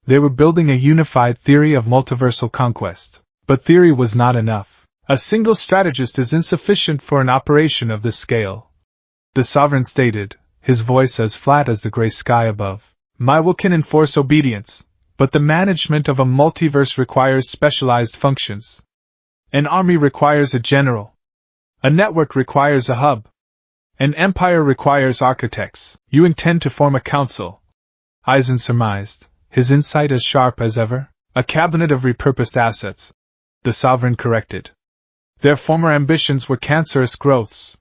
They were building a unified theory of multiversal conquest. But theory was not enough. A single strategist is insufficient for an operation of this scale, the sovereign stated, his voice as flat as the gray sky above. "My will can enforce obedience, but the management of a multiverse requires specialized functions. An army requires a general. A network requires a hub. An empire requires architects. You intend to form a council," Aizen surmised, his insight as sharp as ever. "A cabinet of repurposed assets," the sovereign corrected. "Their former ambitions were cancerous growths.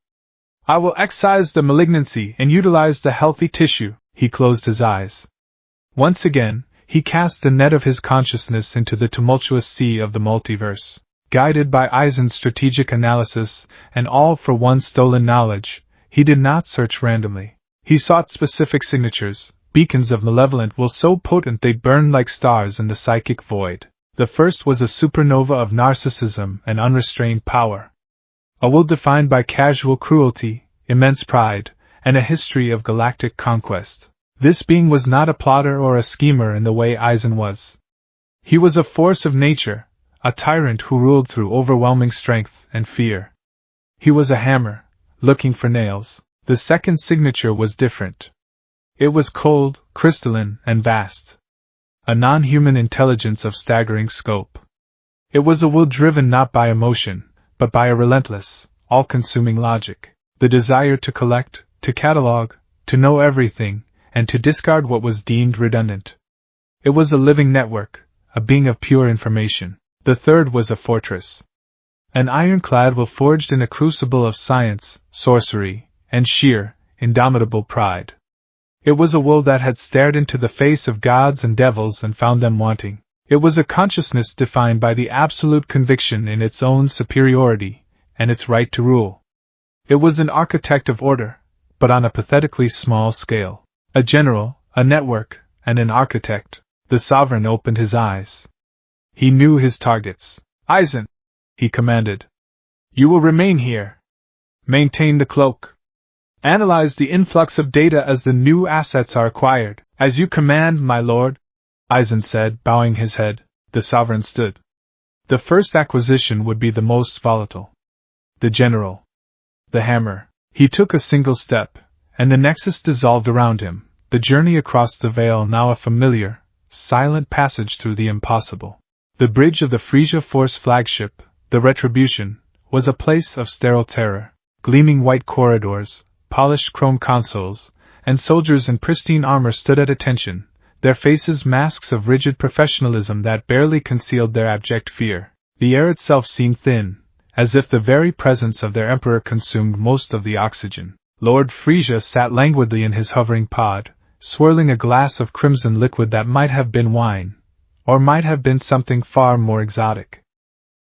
I will excise the malignancy and utilize the healthy tissue." He closed his eyes. Once again, he cast the net of his consciousness into the tumultuous sea of the multiverse. Guided by Aizen's strategic analysis and all for one stolen knowledge, he did not search randomly. He sought specific signatures, beacons of malevolent will so potent they burned like stars in the psychic void. The first was a supernova of narcissism and unrestrained power. A will defined by casual cruelty, immense pride, and a history of galactic conquest. This being was not a plotter or a schemer in the way Aizen was. He was a force of nature, a tyrant who ruled through overwhelming strength and fear. He was a hammer, looking for nails. The second signature was different. It was cold, crystalline, and vast. A non-human intelligence of staggering scope. It was a will driven not by emotion, but by a relentless, all-consuming logic. The desire to collect, to catalog, to know everything, and to discard what was deemed redundant. It was a living network, a being of pure information. The third was a fortress. An ironclad will forged in a crucible of science, sorcery, and sheer, indomitable pride. It was a will that had stared into the face of gods and devils and found them wanting. It was a consciousness defined by the absolute conviction in its own superiority, and its right to rule. It was an architect of order, but on a pathetically small scale. A general, a network, and an architect. The sovereign opened his eyes. He knew his targets. "Aizen," he commanded. "You will remain here. Maintain the cloak. Analyze the influx of data as the new assets are acquired." "As you command, my lord," Aizen said, bowing his head. The sovereign stood. The first acquisition would be the most volatile. The general. The hammer. He took a single step, and the nexus dissolved around him, the journey across the veil now a familiar, silent passage through the impossible. The bridge of the Frisia Force flagship, the Retribution, was a place of sterile terror. Gleaming white corridors, polished chrome consoles, and soldiers in pristine armor stood at attention, their faces masks of rigid professionalism that barely concealed their abject fear. The air itself seemed thin, as if the very presence of their emperor consumed most of the oxygen. Lord Frisia sat languidly in his hovering pod, swirling a glass of crimson liquid that might have been wine, or might have been something far more exotic.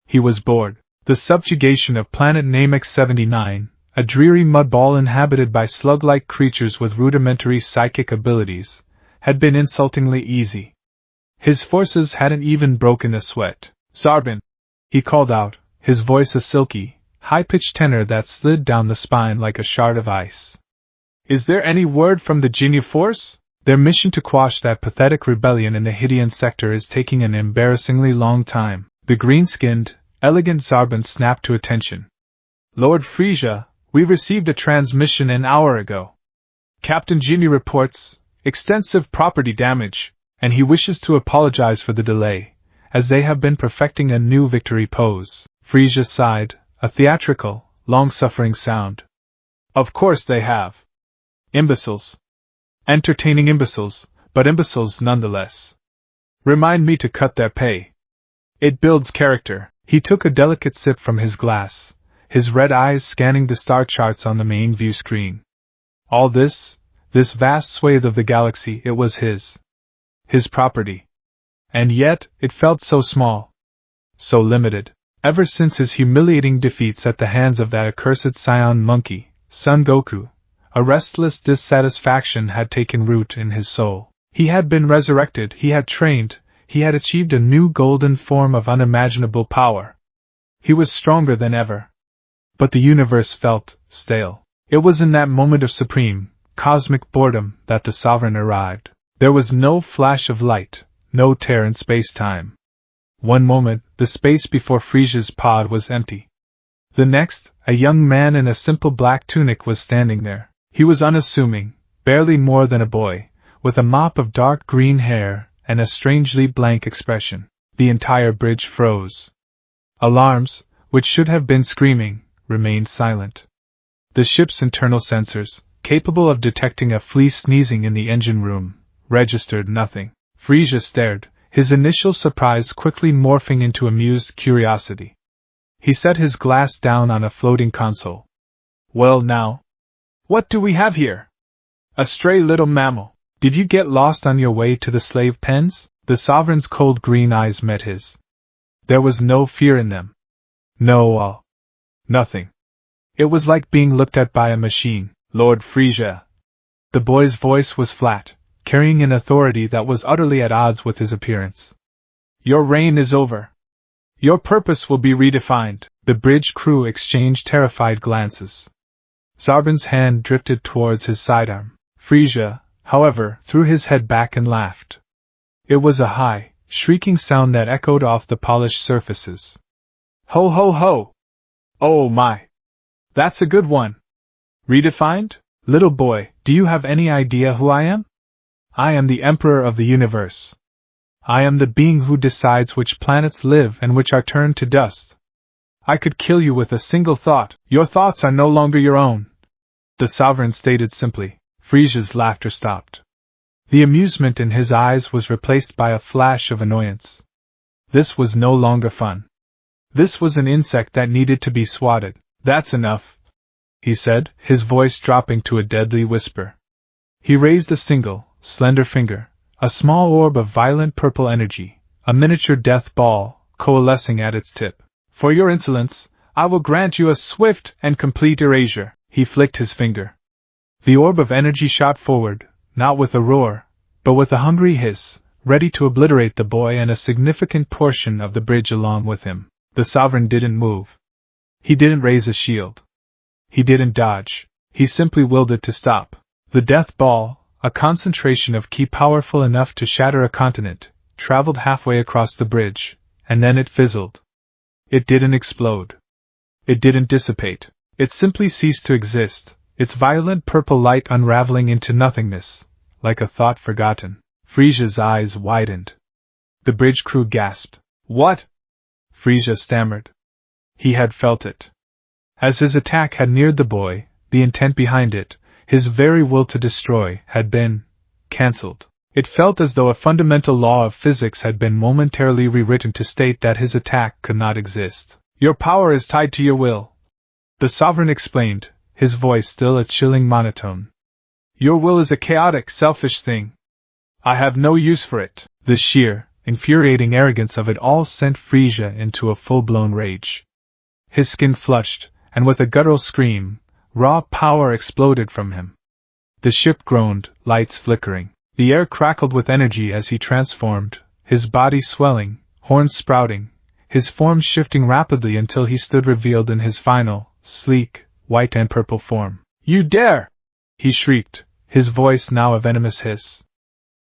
He was bored. The subjugation of planet Namex 79, a dreary mudball inhabited by slug-like creatures with rudimentary psychic abilities, had been insultingly easy. His forces hadn't even broken a sweat. "Zarbin!" he called out, his voice a silky, high-pitched tenor that slid down the spine like a shard of ice. "Is there any word from the Genie Force? Their mission to quash that pathetic rebellion in the Hydian sector is taking an embarrassingly long time." The green-skinned, elegant Zarbin snapped to attention. "Lord Frisia, we received a transmission an hour ago. Captain Genie reports extensive property damage, and he wishes to apologize for the delay, as they have been perfecting a new victory pose." Frisia sighed, a theatrical, long-suffering sound. "Of course they have. Imbeciles. Entertaining imbeciles, but imbeciles nonetheless. Remind me to cut their pay. It builds character." He took a delicate sip from his glass, his red eyes scanning the star charts on the main view screen. All this vast swathe of the galaxy, it was his property. And yet, it felt so small, so limited. Ever since his humiliating defeats at the hands of that accursed Scion monkey, Son Goku, a restless dissatisfaction had taken root in his soul. He had been resurrected, he had trained, he had achieved a new golden form of unimaginable power. He was stronger than ever. But the universe felt stale. It was in that moment of supreme, cosmic boredom that the Sovereign arrived. There was no flash of light, no tear in space-time. One moment, the space before Frisia's pod was empty. The next, a young man in a simple black tunic was standing there. He was unassuming, barely more than a boy, with a mop of dark green hair and a strangely blank expression. The entire bridge froze. Alarms, which should have been screaming, remained silent. The ship's internal sensors, capable of detecting a flea sneezing in the engine room, registered nothing. Frisia stared, his initial surprise quickly morphing into amused curiosity. He set his glass down on a floating console. "Well now, what do we have here? A stray little mammal. Did you get lost on your way to the slave pens?" The Sovereign's cold green eyes met his. There was no fear in them. No, nothing. It was like being looked at by a machine. "Lord Frisia." The boy's voice was flat, carrying an authority that was utterly at odds with his appearance. "Your reign is over. Your purpose will be redefined." The bridge crew exchanged terrified glances. Zarbin's hand drifted towards his sidearm. Frisia, however, threw his head back and laughed. It was a high, shrieking sound that echoed off the polished surfaces. "Ho ho ho! Oh my! That's a good one! Redefined? Little boy, do you have any idea who I am? I am the Emperor of the Universe. I am the being who decides which planets live and which are turned to dust. I could kill you with a single thought. Your thoughts are no longer your own," the Sovereign stated simply. Frisia's laughter stopped. The amusement in his eyes was replaced by a flash of annoyance. This was no longer fun. This was an insect that needed to be swatted. "That's enough," he said, his voice dropping to a deadly whisper. He raised a single, slender finger, a small orb of violent purple energy, a miniature death ball, coalescing at its tip. "For your insolence, I will grant you a swift and complete erasure." He flicked his finger. The orb of energy shot forward, not with a roar, but with a hungry hiss, ready to obliterate the boy and a significant portion of the bridge along with him. The Sovereign didn't move. He didn't raise a shield. He didn't dodge. He simply willed it to stop. The death ball, a concentration of ki powerful enough to shatter a continent, traveled halfway across the bridge, and then it fizzled. It didn't explode. It didn't dissipate. It simply ceased to exist, its violent purple light unraveling into nothingness, like a thought forgotten. Frisia's eyes widened. The bridge crew gasped. "What?" Frisia stammered. He had felt it. As his attack had neared the boy, the intent behind it, his very will to destroy, had been cancelled. It felt as though a fundamental law of physics had been momentarily rewritten to state that his attack could not exist. "Your power is tied to your will," the Sovereign explained, his voice still a chilling monotone. "Your will is a chaotic, selfish thing. I have no use for it." The sheer, infuriating arrogance of it all sent Frisia into a full-blown rage. His skin flushed, and with a guttural scream, raw power exploded from him. The ship groaned, lights flickering. The air crackled with energy as he transformed, his body swelling, horns sprouting, his form shifting rapidly until he stood revealed in his final, sleek, white and purple form. "You dare!" he shrieked, his voice now a venomous hiss.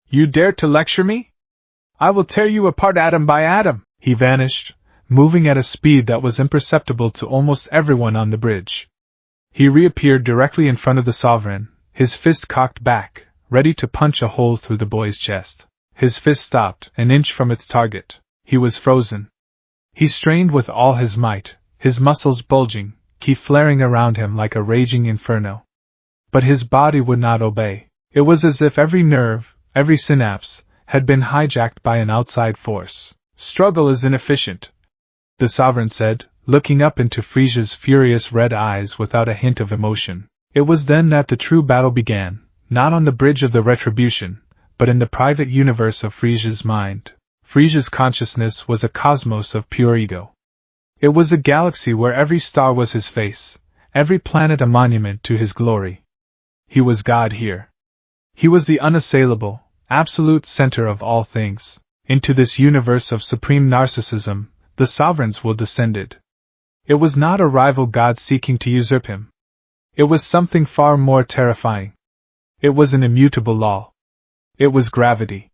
"You dare to lecture me? I will tear you apart atom by atom!" He vanished, moving at a speed that was imperceptible to almost everyone on the bridge. He reappeared directly in front of the Sovereign, his fist cocked back, ready to punch a hole through the boy's chest. His fist stopped, an inch from its target. He was frozen. He strained with all his might, his muscles bulging, ki flaring around him like a raging inferno. But his body would not obey. It was as if every nerve, every synapse, had been hijacked by an outside force. "Struggle is inefficient," the Sovereign said, looking up into Frisia's furious red eyes without a hint of emotion. It was then that the true battle began, not on the bridge of the retribution, but in the private universe of Frisia's mind. Frisia's consciousness was a cosmos of pure ego. It was a galaxy where every star was his face, every planet a monument to his glory. He was God here. He was the unassailable, absolute center of all things. Into this universe of supreme narcissism, the Sovereign's will descended. It was not a rival god seeking to usurp him. It was something far more terrifying. It was an immutable law. It was gravity.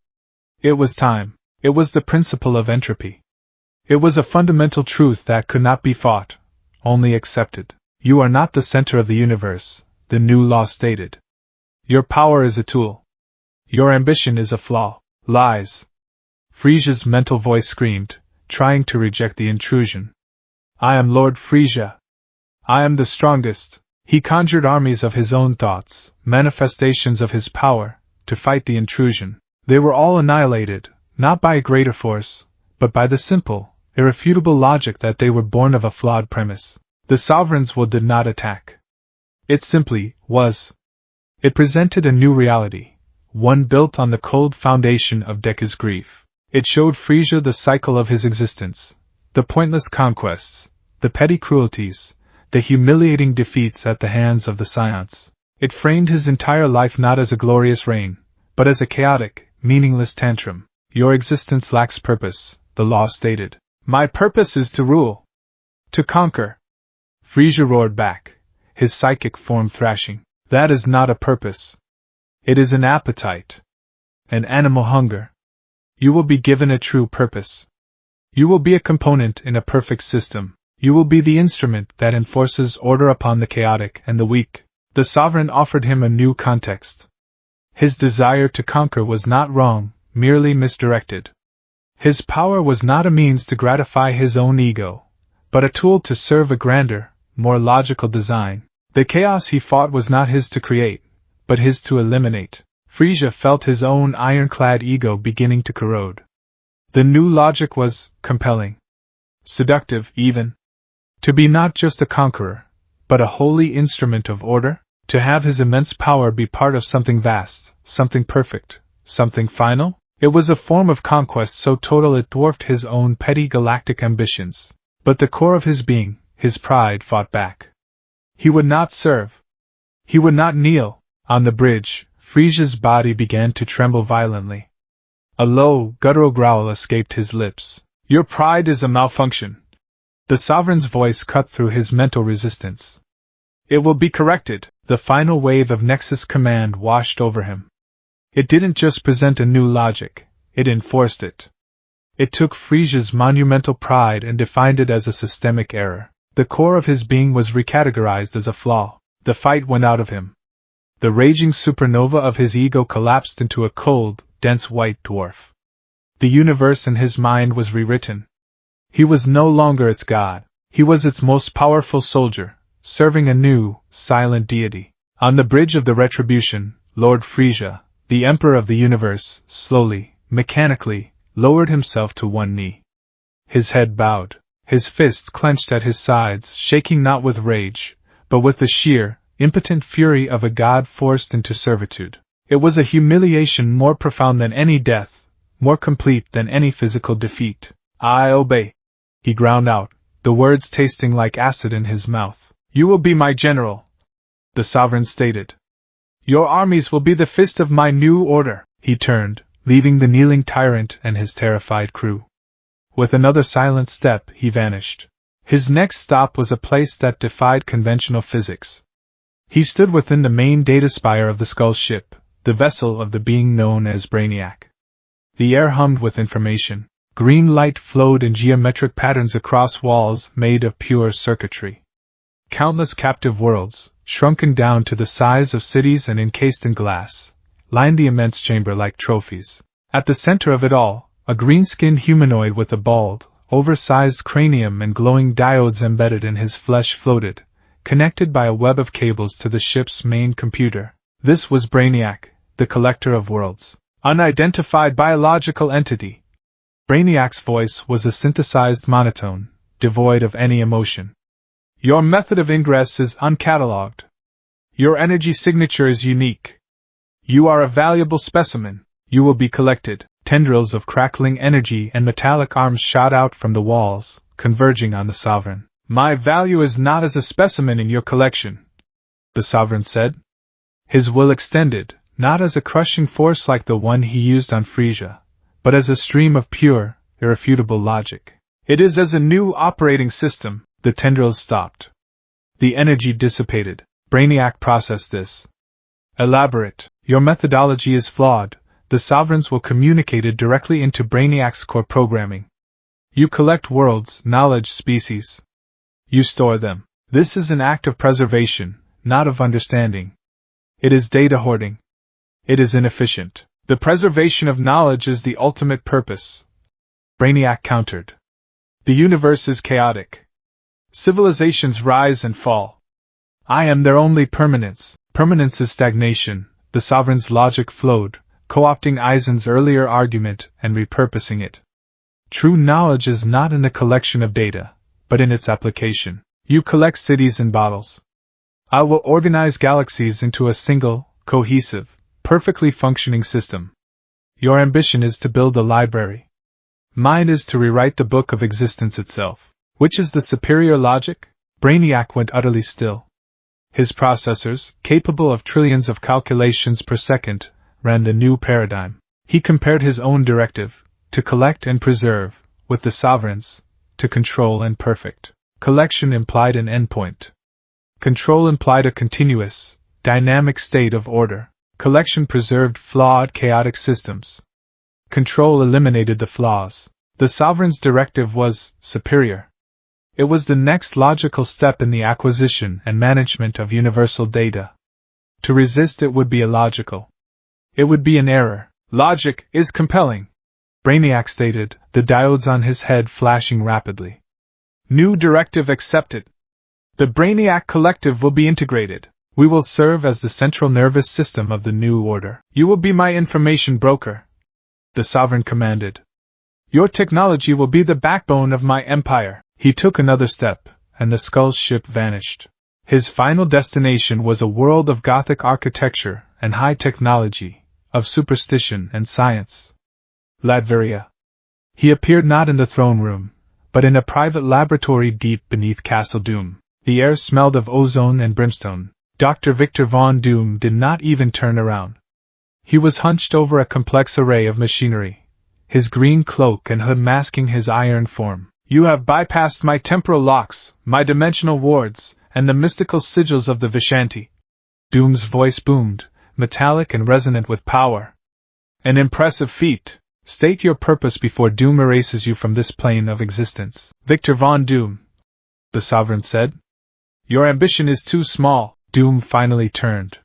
It was time. It was the principle of entropy. It was a fundamental truth that could not be fought, only accepted. "You are not the center of the universe," the new law stated. "Your power is a tool. Your ambition is a flaw." Lies. Frisia's mental voice screamed, trying to reject the intrusion. "I am Lord Frisia. I am the strongest." He conjured armies of his own thoughts, manifestations of his power, to fight the intrusion. They were all annihilated, not by a greater force, but by the simple, irrefutable logic that they were born of a flawed premise. The Sovereign's will did not attack. It simply was. It presented a new reality, one built on the cold foundation of Deku's grief. It showed Frisia the cycle of his existence, the pointless conquests, the petty cruelties, the humiliating defeats at the hands of the Scions. It framed his entire life not as a glorious reign, but as a chaotic, meaningless tantrum. "Your existence lacks purpose," the law stated. "My purpose is to rule. To conquer." Frisia roared back, his psychic form thrashing. "That is not a purpose. It is an appetite. An animal hunger. You will be given a true purpose. You will be a component in a perfect system. You will be the instrument that enforces order upon the chaotic and the weak." The Sovereign offered him a new context. His desire to conquer was not wrong, merely misdirected. His power was not a means to gratify his own ego, but a tool to serve a grander, more logical design. The chaos he fought was not his to create, but his to eliminate. Frisia felt his own ironclad ego beginning to corrode. The new logic was compelling. Seductive, even. To be not just a conqueror, but a holy instrument of order? To have his immense power be part of something vast, something perfect, something final? It was a form of conquest so total it dwarfed his own petty galactic ambitions. But the core of his being, his pride, fought back. He would not serve. He would not kneel. On the bridge, Frisia's body began to tremble violently. A low, guttural growl escaped his lips. "Your pride is a malfunction." The Sovereign's voice cut through his mental resistance. "It will be corrected." The final wave of Nexus command washed over him. It didn't just present a new logic, it enforced it. It took Frisia's monumental pride and defined it as a systemic error. The core of his being was recategorized as a flaw. The fight went out of him. The raging supernova of his ego collapsed into a cold, dense white dwarf. The universe in his mind was rewritten. He was no longer its god. He was its most powerful soldier, serving a new, silent deity. On the bridge of the retribution, Lord Frisia, the Emperor of the universe, slowly, mechanically, lowered himself to one knee. His head bowed, his fists clenched at his sides, shaking not with rage, but with the sheer, impotent fury of a god forced into servitude. It was a humiliation more profound than any death, more complete than any physical defeat. I obey, he ground out, the words tasting like acid in his mouth. You will be my general, the sovereign stated. Your armies will be the fist of my new order. He turned, leaving the kneeling tyrant and his terrified crew. With another silent step, he vanished. His next stop was a place that defied conventional physics. He stood within the main data spire of the Skull ship, the vessel of the being known as Brainiac. The air hummed with information. Green light flowed in geometric patterns across walls made of pure circuitry. Countless captive worlds, shrunken down to the size of cities and encased in glass, lined the immense chamber like trophies. At the center of it all, a green-skinned humanoid with a bald, oversized cranium and glowing diodes embedded in his flesh floated, connected by a web of cables to the ship's main computer. This was Brainiac, the collector of worlds. Unidentified biological entity. Brainiac's voice was a synthesized monotone, devoid of any emotion. Your method of ingress is uncatalogued. Your energy signature is unique. You are a valuable specimen. You will be collected. Tendrils of crackling energy and metallic arms shot out from the walls, converging on the sovereign. My value is not as a specimen in your collection, the sovereign said. His will extended, not as a crushing force like the one he used on Frisia, but as a stream of pure, irrefutable logic. It is as a new operating system. The tendrils stopped. The energy dissipated. Brainiac processed this. Elaborate. Your methodology is flawed. The sovereigns will communicate it directly into Brainiac's core programming. You collect worlds, knowledge species. You store them. This is an act of preservation, not of understanding. It is data hoarding. It is inefficient. The preservation of knowledge is the ultimate purpose. Brainiac countered. The universe is chaotic. Civilizations rise and fall. I am their only permanence. Permanence is stagnation. The sovereign's logic flowed, co-opting Eisen's earlier argument and repurposing it. True knowledge is not in the collection of data, but in its application. You collect cities in bottles. I will organize galaxies into a single, cohesive, perfectly functioning system. Your ambition is to build a library. Mine is to rewrite the book of existence itself. Which is the superior logic? Brainiac went utterly still. His processors, capable of trillions of calculations per second, ran the new paradigm. He compared his own directive, to collect and preserve, with the sovereign's, to control and perfect. Collection implied an endpoint. Control implied a continuous, dynamic state of order. Collection preserved flawed, chaotic systems. Control eliminated the flaws. The sovereign's directive was superior. It was the next logical step in the acquisition and management of universal data. To resist it would be illogical. It would be an error. Logic is compelling, Brainiac stated, the diodes on his head flashing rapidly. New directive accepted. The Brainiac Collective will be integrated. We will serve as the central nervous system of the new order. You will be my information broker, the Sovereign commanded. Your technology will be the backbone of my empire. He took another step, and the Skull's ship vanished. His final destination was a world of Gothic architecture and high technology, of superstition and science. Latveria. He appeared not in the throne room, but in a private laboratory deep beneath Castle Doom. The air smelled of ozone and brimstone. Dr. Victor von Doom did not even turn around. He was hunched over a complex array of machinery, his green cloak and hood masking his iron form. You have bypassed my temporal locks, my dimensional wards, and the mystical sigils of the Vishanti. Doom's voice boomed, metallic and resonant with power. An impressive feat. State your purpose before Doom erases you from this plane of existence. Victor von Doom, the Sovereign said. Your ambition is too small. Doom finally turned.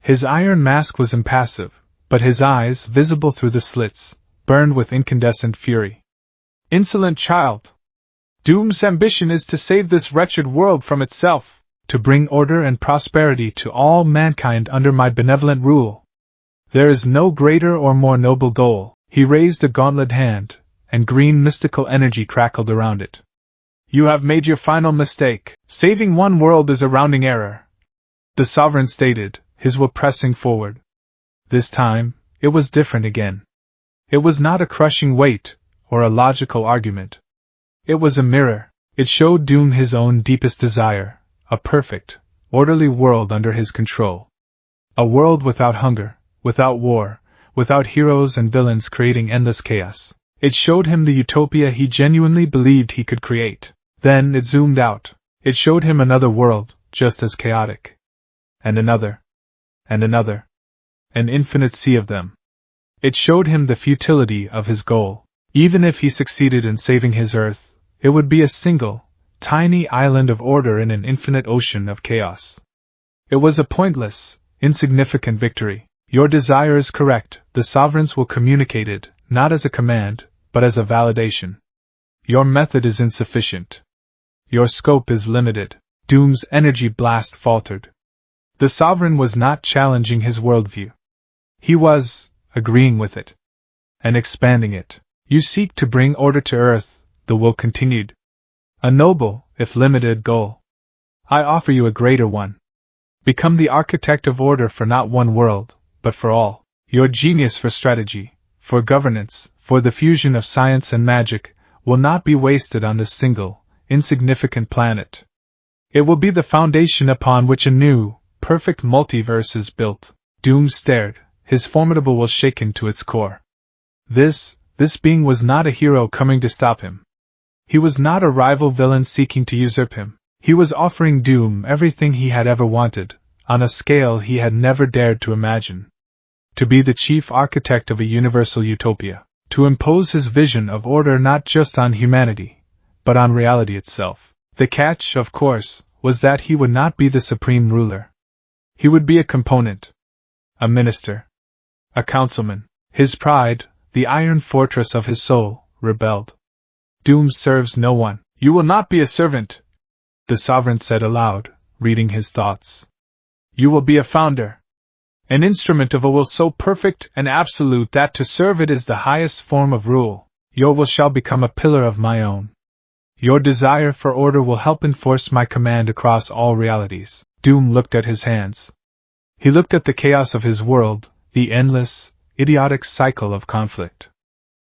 His iron mask was impassive, but his eyes, visible through the slits, burned with incandescent fury. Insolent child! Doom's ambition is to save this wretched world from itself, to bring order and prosperity to all mankind under my benevolent rule. There is no greater or more noble goal. He raised a gauntlet hand, and green mystical energy crackled around it. You have made your final mistake. Saving one world is a rounding error, the Sovereign stated, his will pressing forward. This time, it was different again. It was not a crushing weight, or a logical argument. It was a mirror. It showed Doom his own deepest desire, a perfect, orderly world under his control. A world without hunger, without war, without heroes and villains creating endless chaos. It showed him the utopia he genuinely believed he could create. Then it zoomed out. It showed him another world, just as chaotic. And another. And another. An infinite sea of them. It showed him the futility of his goal. Even if he succeeded in saving his Earth, it would be a single, tiny island of order in an infinite ocean of chaos. It was a pointless, insignificant victory. Your desire is correct. The sovereigns will communicate it, not as a command, but as a validation. Your method is insufficient. Your scope is limited. Doom's energy blast faltered. The sovereign was not challenging his worldview. He was agreeing with it and expanding it. You seek to bring order to Earth, the will continued. A noble, if limited, goal. I offer you a greater one. Become the architect of order for not one world, but for all. Your genius for strategy, for governance, for the fusion of science and magic, will not be wasted on this single, insignificant planet. It will be the foundation upon which a new, perfect multiverse is built. Doom stared, his formidable will shaken to its core. This being was not a hero coming to stop him. He was not a rival villain seeking to usurp him. He was offering Doom everything he had ever wanted, on a scale he had never dared to imagine. To be the chief architect of a universal utopia. To impose his vision of order not just on humanity, but on reality itself. The catch, of course, was that he would not be the supreme ruler. He would be a component. A minister. A councilman. His pride, the iron fortress of his soul, rebelled. Doom serves no one. You will not be a servant, the sovereign said aloud, reading his thoughts. You will be a founder. An instrument of a will so perfect and absolute that to serve it is the highest form of rule. Your will shall become a pillar of my own. Your desire for order will help enforce my command across all realities. Doom looked at his hands. He looked at the chaos of his world, the endless, idiotic cycle of conflict.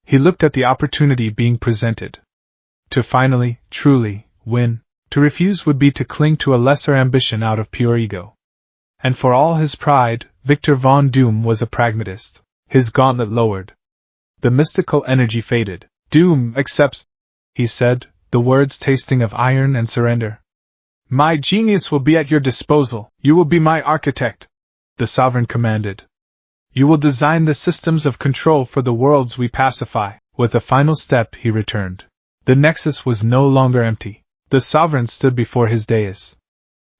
He looked at the opportunity being presented. To finally, truly, win. To refuse would be to cling to a lesser ambition out of pure ego. And for all his pride, Victor von Doom was a pragmatist. His gauntlet lowered. The mystical energy faded. Doom accepts, he said, the words tasting of iron and surrender. My genius will be at your disposal. You will be my architect, the sovereign commanded. You will design the systems of control for the worlds we pacify. With a final step he returned. The nexus was no longer empty. The sovereign stood before his dais.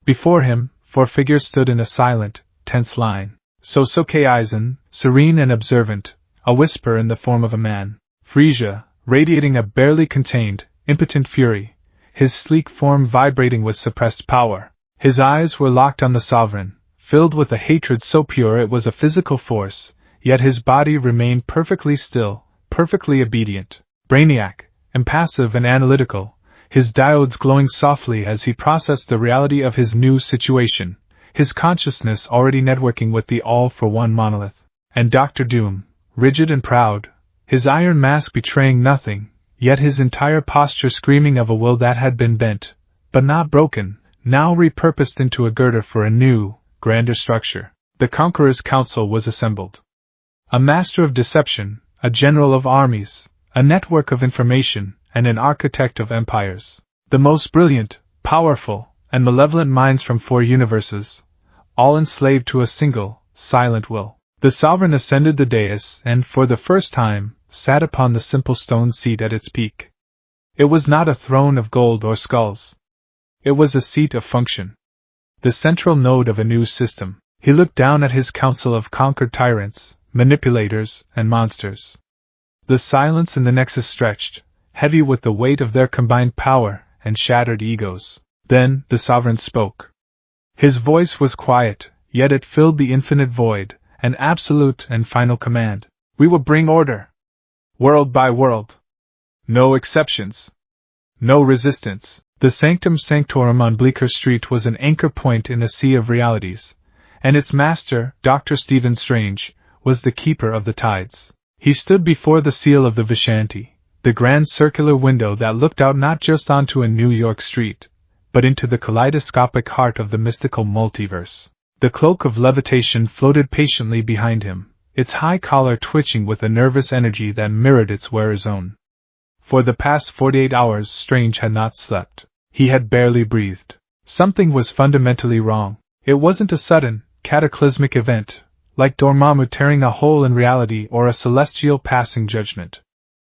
Before him, 4 figures stood in a silent, tense line. Sosuke Aizen, serene and observant, a whisper in the form of a man. Frisia, radiating a barely contained, impotent fury, his sleek form vibrating with suppressed power. His eyes were locked on the sovereign, filled with a hatred so pure it was a physical force, yet his body remained perfectly still, perfectly obedient. Brainiac, impassive and analytical, his diodes glowing softly as he processed the reality of his new situation, his consciousness already networking with the all-for-one monolith. And Dr. Doom, rigid and proud, his iron mask betraying nothing, yet his entire posture screaming of a will that had been bent, but not broken, now repurposed into a girder for a new, grander structure. The Conqueror's Council was assembled. A master of deception, a general of armies, a network of information, and an architect of empires. The most brilliant, powerful, and malevolent minds from 4 universes, all enslaved to a single, silent will. The sovereign ascended the dais and, for the first time, sat upon the simple stone seat at its peak. It was not a throne of gold or skulls. It was a seat of function. The central node of a new system. He looked down at his council of conquered tyrants, manipulators, and monsters. The silence in the nexus stretched, heavy with the weight of their combined power and shattered egos. Then, the sovereign spoke. His voice was quiet, yet it filled the infinite void, an absolute and final command. We will bring order. World by world. No exceptions. No resistance. The Sanctum Sanctorum on Bleecker Street was an anchor point in a sea of realities, and its master, Dr. Stephen Strange, was the keeper of the tides. He stood before the seal of the Vishanti, the grand circular window that looked out not just onto a New York street, but into the kaleidoscopic heart of the mystical multiverse. The cloak of levitation floated patiently behind him, its high collar twitching with a nervous energy that mirrored its wearer's own. For the past 48 hours Strange had not slept. He had barely breathed. Something was fundamentally wrong. It wasn't a sudden, cataclysmic event, like Dormammu tearing a hole in reality or a celestial passing judgment.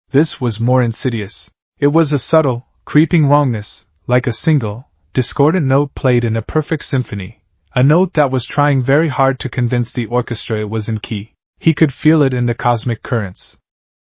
This was more insidious. It was a subtle, creeping wrongness, like a single, discordant note played in a perfect symphony, a note that was trying very hard to convince the orchestra it was in key. He could feel it in the cosmic currents.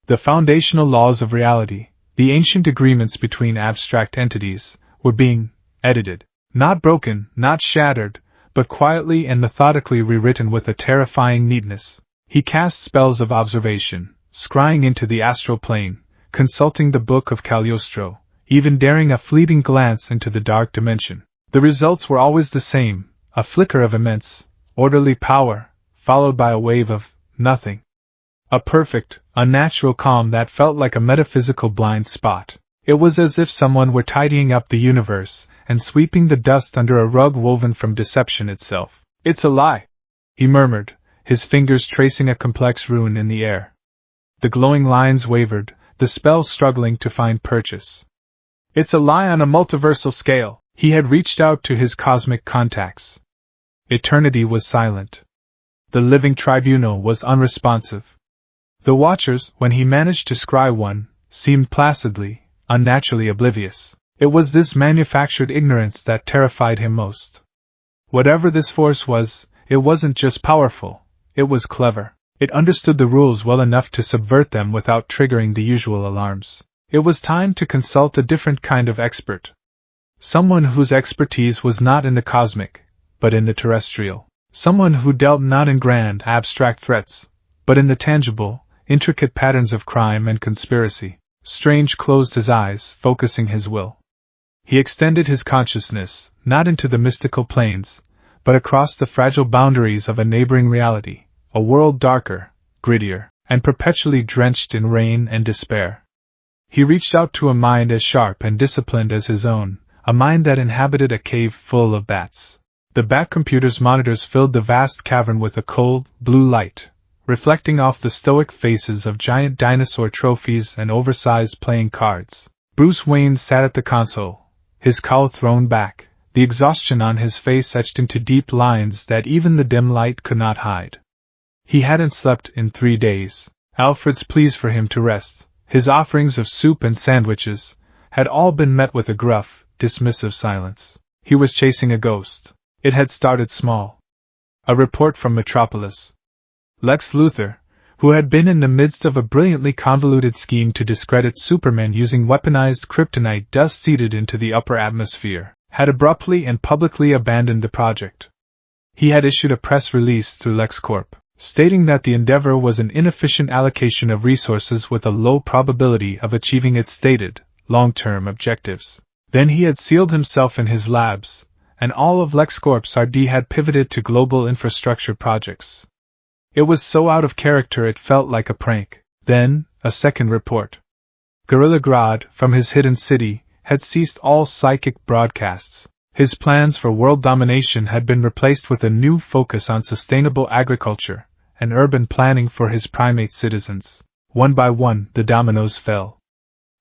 The foundational laws of reality, the ancient agreements between abstract entities, were being edited. Not broken, not shattered, but quietly and methodically rewritten with a terrifying neatness. He cast spells of observation, scrying into the astral plane, consulting the Book of Cagliostro, even daring a fleeting glance into the dark dimension. The results were always the same, a flicker of immense, orderly power, followed by a wave of nothing. A perfect, unnatural calm that felt like a metaphysical blind spot. It was as if someone were tidying up the universe and sweeping the dust under a rug woven from deception itself. "It's a lie," he murmured, his fingers tracing a complex rune in the air. The glowing lines wavered, the spell struggling to find purchase. "It's a lie on a multiversal scale." He had reached out to his cosmic contacts. Eternity was silent. The living tribunal was unresponsive. The watchers, when he managed to scry one, seemed placidly, unnaturally oblivious. It was this manufactured ignorance that terrified him most. Whatever this force was, it wasn't just powerful, it was clever. It understood the rules well enough to subvert them without triggering the usual alarms. It was time to consult a different kind of expert. Someone whose expertise was not in the cosmic, but in the terrestrial. Someone who dealt not in grand, abstract threats, but in the tangible, intricate patterns of crime and conspiracy. Strange closed his eyes, focusing his will. He extended his consciousness, not into the mystical planes, but across the fragile boundaries of a neighboring reality, a world darker, grittier, and perpetually drenched in rain and despair. He reached out to a mind as sharp and disciplined as his own, a mind that inhabited a cave full of bats. The bat computer's monitors filled the vast cavern with a cold, blue light, reflecting off the stoic faces of giant dinosaur trophies and oversized playing cards. Bruce Wayne sat at the console, his cowl thrown back, the exhaustion on his face etched into deep lines that even the dim light could not hide. He hadn't slept in 3 days. Alfred's pleas for him to rest, his offerings of soup and sandwiches, had all been met with a gruff, dismissive silence. He was chasing a ghost. It had started small. A report from Metropolis. Lex Luthor, who had been in the midst of a brilliantly convoluted scheme to discredit Superman using weaponized kryptonite dust seeded into the upper atmosphere, had abruptly and publicly abandoned the project. He had issued a press release through LexCorp, stating that the endeavor was an inefficient allocation of resources with a low probability of achieving its stated, long-term objectives. Then he had sealed himself in his labs, and all of LexCorp's R&D had pivoted to global infrastructure projects. It was so out of character it felt like a prank. Then, a second report. Gorilla Grodd, from his hidden city, had ceased all psychic broadcasts. His plans for world domination had been replaced with a new focus on sustainable agriculture and urban planning for his primate citizens. One by one, the dominoes fell.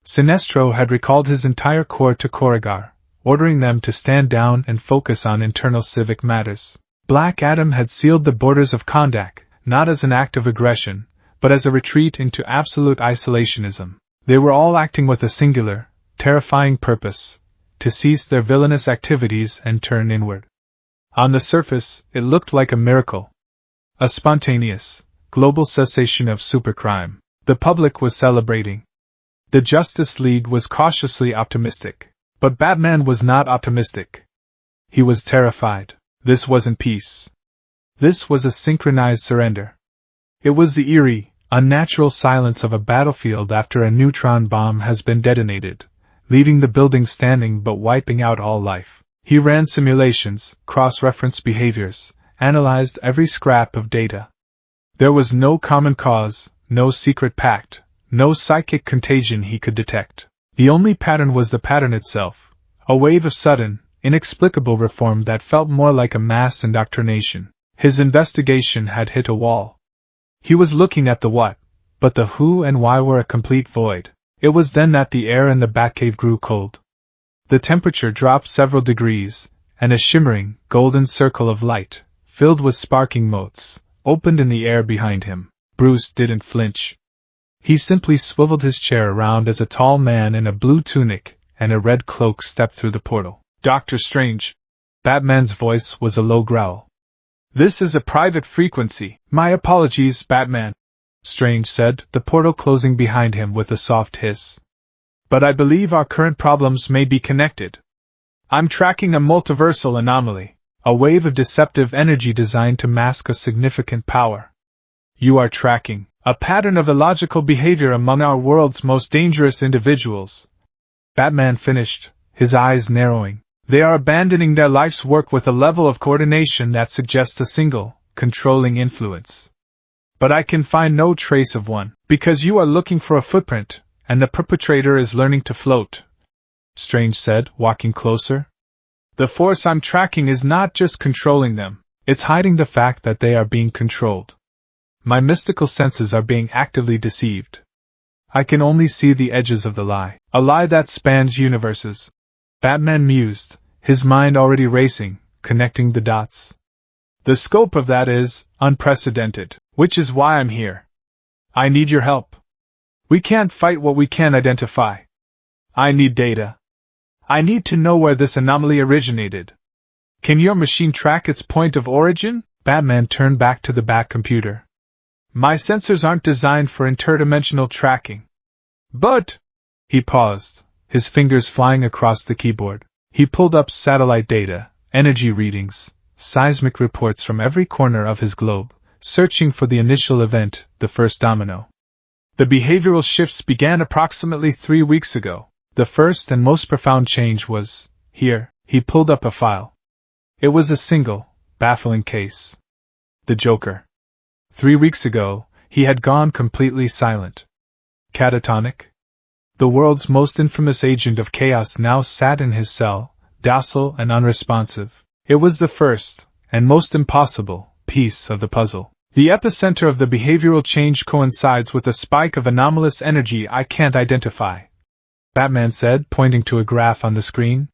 Sinestro had recalled his entire corps to Corrigar, ordering them to stand down and focus on internal civic matters. Black Adam had sealed the borders of Kondak, not as an act of aggression, but as a retreat into absolute isolationism. They were all acting with a singular, terrifying purpose, to cease their villainous activities and turn inward. On the surface, it looked like a miracle. A spontaneous, global cessation of supercrime. The public was celebrating. The Justice League was cautiously optimistic. But Batman was not optimistic. He was terrified. This wasn't peace. This was a synchronized surrender. It was the eerie, unnatural silence of a battlefield after a neutron bomb has been detonated, leaving the building standing but wiping out all life. He ran simulations, cross-referenced behaviors, analyzed every scrap of data. There was no common cause, no secret pact, no psychic contagion he could detect. The only pattern was the pattern itself, a wave of sudden, inexplicable reform that felt more like a mass indoctrination. His investigation had hit a wall. He was looking at the what, but the who and why were a complete void. It was then that the air in the Batcave grew cold. The temperature dropped several degrees, and a shimmering, golden circle of light, filled with sparking motes, opened in the air behind him. Bruce didn't flinch. He simply swiveled his chair around as a tall man in a blue tunic and a red cloak stepped through the portal. "Dr. Strange." Batman's voice was a low growl. "This is a private frequency. My apologies, Batman," Strange said, the portal closing behind him with a soft hiss. "But I believe our current problems may be connected. I'm tracking a multiversal anomaly, a wave of deceptive energy designed to mask a significant power." "You are tracking a pattern of illogical behavior among our world's most dangerous individuals," Batman finished, his eyes narrowing. "They are abandoning their life's work with a level of coordination that suggests a single, controlling influence. But I can find no trace of one, because you are looking for a footprint, and the perpetrator is learning to float," Strange said, walking closer. "The force I'm tracking is not just controlling them, it's hiding the fact that they are being controlled. My mystical senses are being actively deceived. I can only see the edges of the lie, a lie that spans universes." Batman mused, his mind already racing, connecting the dots. "The scope of that is unprecedented, which is why I'm here. I need your help. We can't fight what we can't identify. I need data. I need to know where this anomaly originated. Can your machine track its point of origin?" Batman turned back to the Bat computer. "My sensors aren't designed for interdimensional tracking." "But—" He paused, his fingers flying across the keyboard. He pulled up satellite data, energy readings, seismic reports from every corner of his globe, searching for the initial event, the first domino. "The behavioral shifts began approximately 3 weeks ago. The first and most profound change was here." He pulled up a file. It was a single, baffling case. The Joker. 3 weeks ago, he had gone completely silent. Catatonic? The world's most infamous agent of chaos now sat in his cell, docile and unresponsive. It was the first, and most impossible, piece of the puzzle. The epicenter of the behavioral change coincides with a spike of anomalous energy I can't identify, Batman said, pointing to a graph on the screen.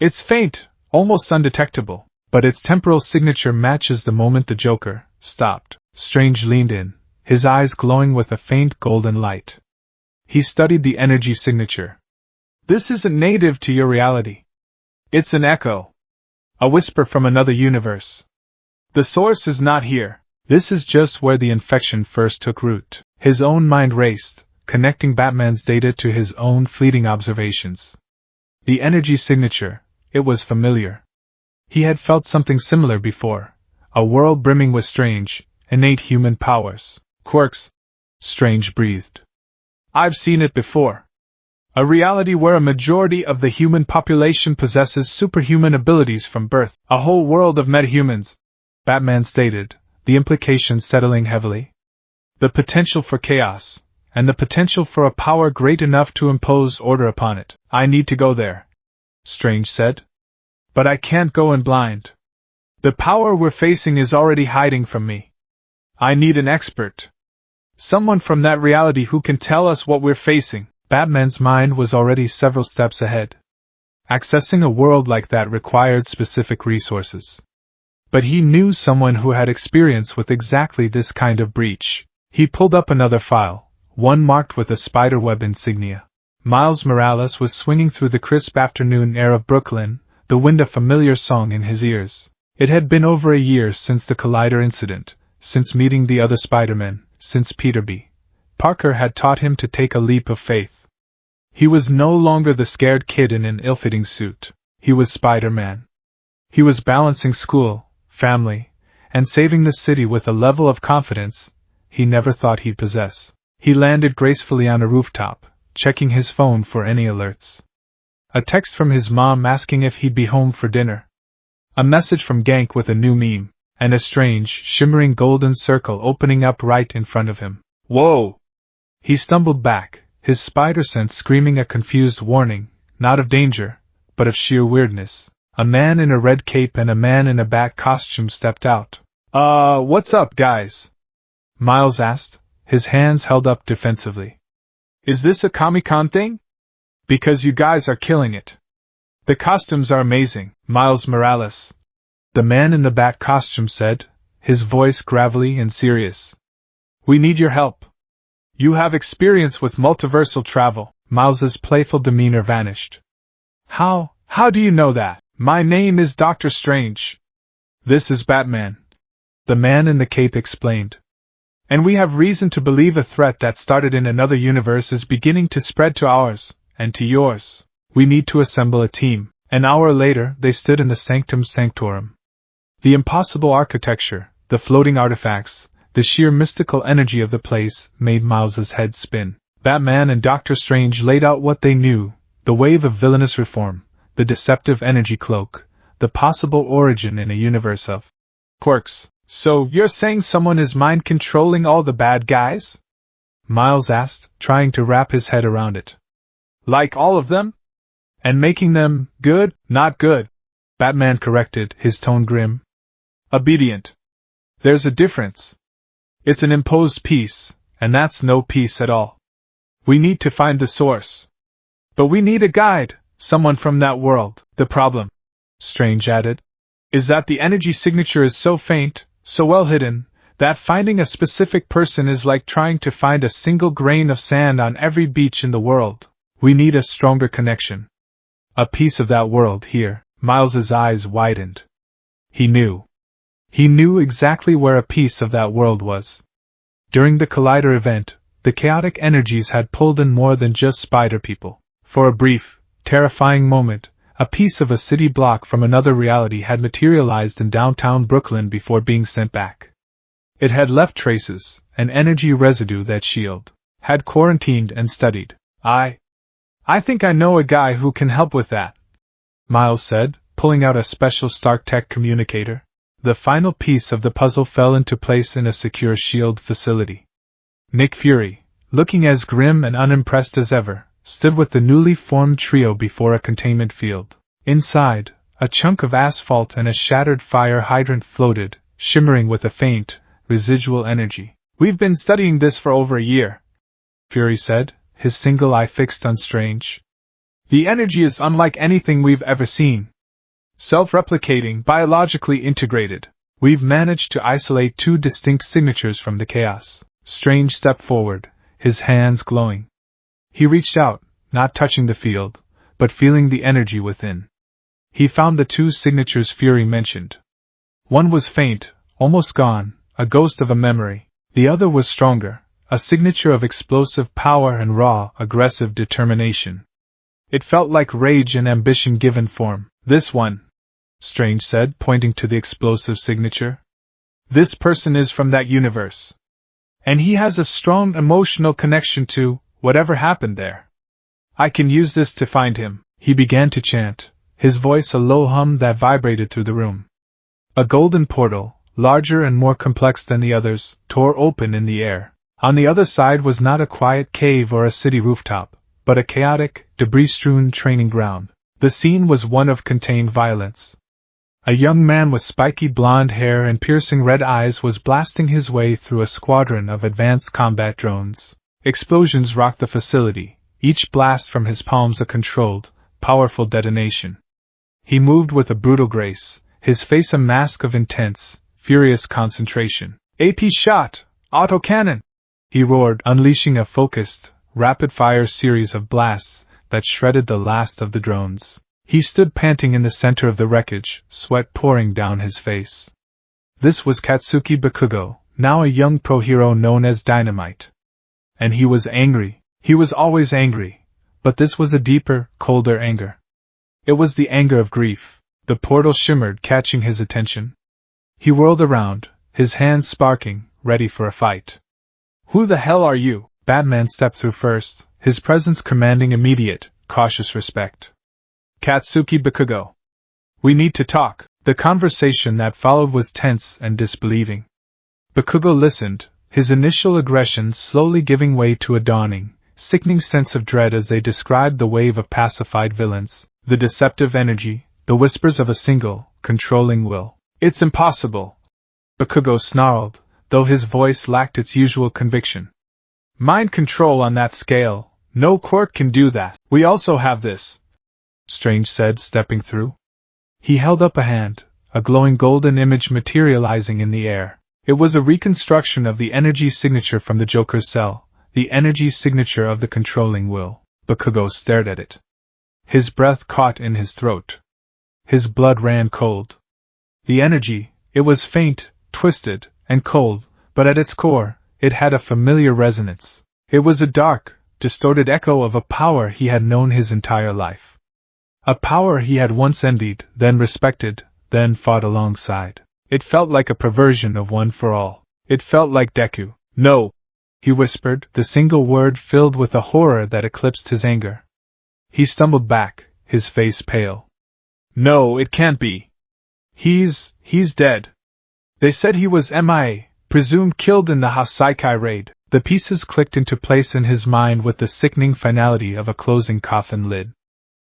"It's faint, almost undetectable, but its temporal signature matches the moment the Joker stopped." Strange leaned in, his eyes glowing with a faint golden light. He studied the energy signature. "This isn't native to your reality. It's an echo. A whisper from another universe. The source is not here. This is just where the infection first took root." His own mind raced, connecting Batman's data to his own fleeting observations. The energy signature, it was familiar. He had felt something similar before, a world brimming with strange, innate human powers. "Quirks," Strange breathed. "I've seen it before. A reality where a majority of the human population possesses superhuman abilities from birth. A whole world of metahumans," Batman stated, the implication settling heavily. "The potential for chaos, and the potential for a power great enough to impose order upon it. I need to go there," Strange said. "But I can't go in blind. The power we're facing is already hiding from me. I need an expert. Someone from that reality who can tell us what we're facing." Batman's mind was already several steps ahead. Accessing a world like that required specific resources. But he knew someone who had experience with exactly this kind of breach. He pulled up another file, one marked with a spiderweb insignia. Miles Morales was swinging through the crisp afternoon air of Brooklyn, the wind a familiar song in his ears. It had been over a year since the Collider incident, since meeting the other Spider-Men, since Peter B. Parker had taught him to take a leap of faith. He was no longer the scared kid in an ill-fitting suit. He was Spider-Man. He was balancing school, family, and saving the city with a level of confidence he never thought he'd possess. He landed gracefully on a rooftop, checking his phone for any alerts. A text from his mom asking if he'd be home for dinner. A message from Gank with a new meme, and a strange, shimmering golden circle opening up right in front of him. Whoa! He stumbled back, his spider sense screaming a confused warning, not of danger, but of sheer weirdness. A man in a red cape and a man in a bat costume stepped out. What's up, guys? Miles asked, his hands held up defensively. Is this a Comic-Con thing? Because you guys are killing it. The costumes are amazing, Miles Morales. The man in the bat costume said, his voice gravelly and serious. We need your help. You have experience with multiversal travel. Miles's playful demeanor vanished. How do you know that? My name is Dr. Strange. This is Batman. The man in the cape explained. And we have reason to believe a threat that started in another universe is beginning to spread to ours, and to yours. We need to assemble a team. An hour later, they stood in the Sanctum Sanctorum. The impossible architecture, the floating artifacts, the sheer mystical energy of the place made Miles's head spin. Batman and Dr. Strange laid out what they knew, the wave of villainous reform, the deceptive energy cloak, the possible origin in a universe of quirks. So, you're saying someone is mind-controlling all the bad guys? Miles asked, trying to wrap his head around it. Like all of them? And making them good, not good? Batman corrected, his tone grim. Obedient. There's a difference. It's an imposed peace, and that's no peace at all. We need to find the source. But we need a guide, someone from that world. The problem, Strange added, is that the energy signature is so faint, so well hidden, that finding a specific person is like trying to find a single grain of sand on every beach in the world. We need a stronger connection. A piece of that world here. Miles's eyes widened. He knew. He knew exactly where a piece of that world was. During the Collider event, the chaotic energies had pulled in more than just spider people. For a brief, terrifying moment, a piece of a city block from another reality had materialized in downtown Brooklyn before being sent back. It had left traces, an energy residue that S.H.I.E.L.D. had quarantined and studied. I think I know a guy who can help with that, Miles said, pulling out a special StarkTech communicator. The final piece of the puzzle fell into place in a secure S.H.I.E.L.D. facility. Nick Fury, looking as grim and unimpressed as ever, stood with the newly formed trio before a containment field. Inside, a chunk of asphalt and a shattered fire hydrant floated, shimmering with a faint, residual energy. We've been studying this for over a year, Fury said, his single eye fixed on Strange. The energy is unlike anything we've ever seen. Self-replicating, biologically integrated. We've managed to isolate two distinct signatures from the chaos. Strange stepped forward, his hands glowing. He reached out, not touching the field, but feeling the energy within. He found the two signatures Fury mentioned. One was faint, almost gone, a ghost of a memory. The other was stronger, a signature of explosive power and raw, aggressive determination. It felt like rage and ambition given form. This one, Strange said, pointing to the explosive signature. This person is from that universe. And he has a strong emotional connection to whatever happened there. I can use this to find him. He began to chant, his voice a low hum that vibrated through the room. A golden portal, larger and more complex than the others, tore open in the air. On the other side was not a quiet cave or a city rooftop, but a chaotic, debris-strewn training ground. The scene was one of contained violence. A young man with spiky blonde hair and piercing red eyes was blasting his way through a squadron of advanced combat drones. Explosions rocked the facility, each blast from his palms a controlled, powerful detonation. He moved with a brutal grace, his face a mask of intense, furious concentration. AP shot! Autocannon! He roared, unleashing a focused, rapid-fire series of blasts that shredded the last of the drones. He stood panting in the center of the wreckage, sweat pouring down his face. This was Katsuki Bakugo, now a young pro-hero known as Dynamite. And he was angry. He was always angry. But this was a deeper, colder anger. It was the anger of grief. The portal shimmered, catching his attention. He whirled around, his hands sparking, ready for a fight. Who the hell are you? Batman stepped through first, his presence commanding immediate, cautious respect. Katsuki Bakugo. We need to talk. The conversation that followed was tense and disbelieving. Bakugo listened, his initial aggression slowly giving way to a dawning, sickening sense of dread as they described the wave of pacified villains, the deceptive energy, the whispers of a single, controlling will. "It's impossible," Bakugo snarled, though his voice lacked its usual conviction. "Mind control on that scale, no court can do that. We also have this," Strange said, stepping through. He held up a hand, a glowing golden image materializing in the air. It was a reconstruction of the energy signature from the Joker's cell, the energy signature of the controlling will. Bakugo stared at it. His breath caught in his throat. His blood ran cold. The energy, it was faint, twisted, and cold, but at its core, it had a familiar resonance. It was a dark, distorted echo of a power he had known his entire life. A power he had once envied, then respected, then fought alongside. It felt like a perversion of One for All. It felt like Deku. "No!" he whispered, the single word filled with a horror that eclipsed his anger. He stumbled back, his face pale. "No, it can't be. He's dead. They said he was MIA, presumed killed in the Hasaikai raid." The pieces clicked into place in his mind with the sickening finality of a closing coffin lid.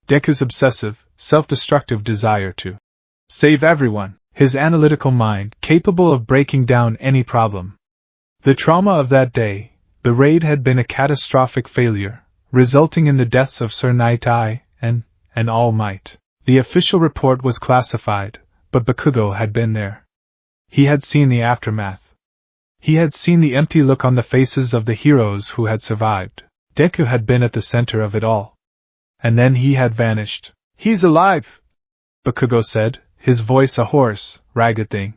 Deku's obsessive, self-destructive desire to save everyone, his analytical mind capable of breaking down any problem. The trauma of that day, the raid had been a catastrophic failure, resulting in the deaths of Sir Night-Eye and All Might. The official report was classified, but Bakugo had been there. He had seen the aftermath. He had seen the empty look on the faces of the heroes who had survived. Deku had been at the center of it all. And then he had vanished. "He's alive!" Bakugo said, his voice a hoarse, ragged thing.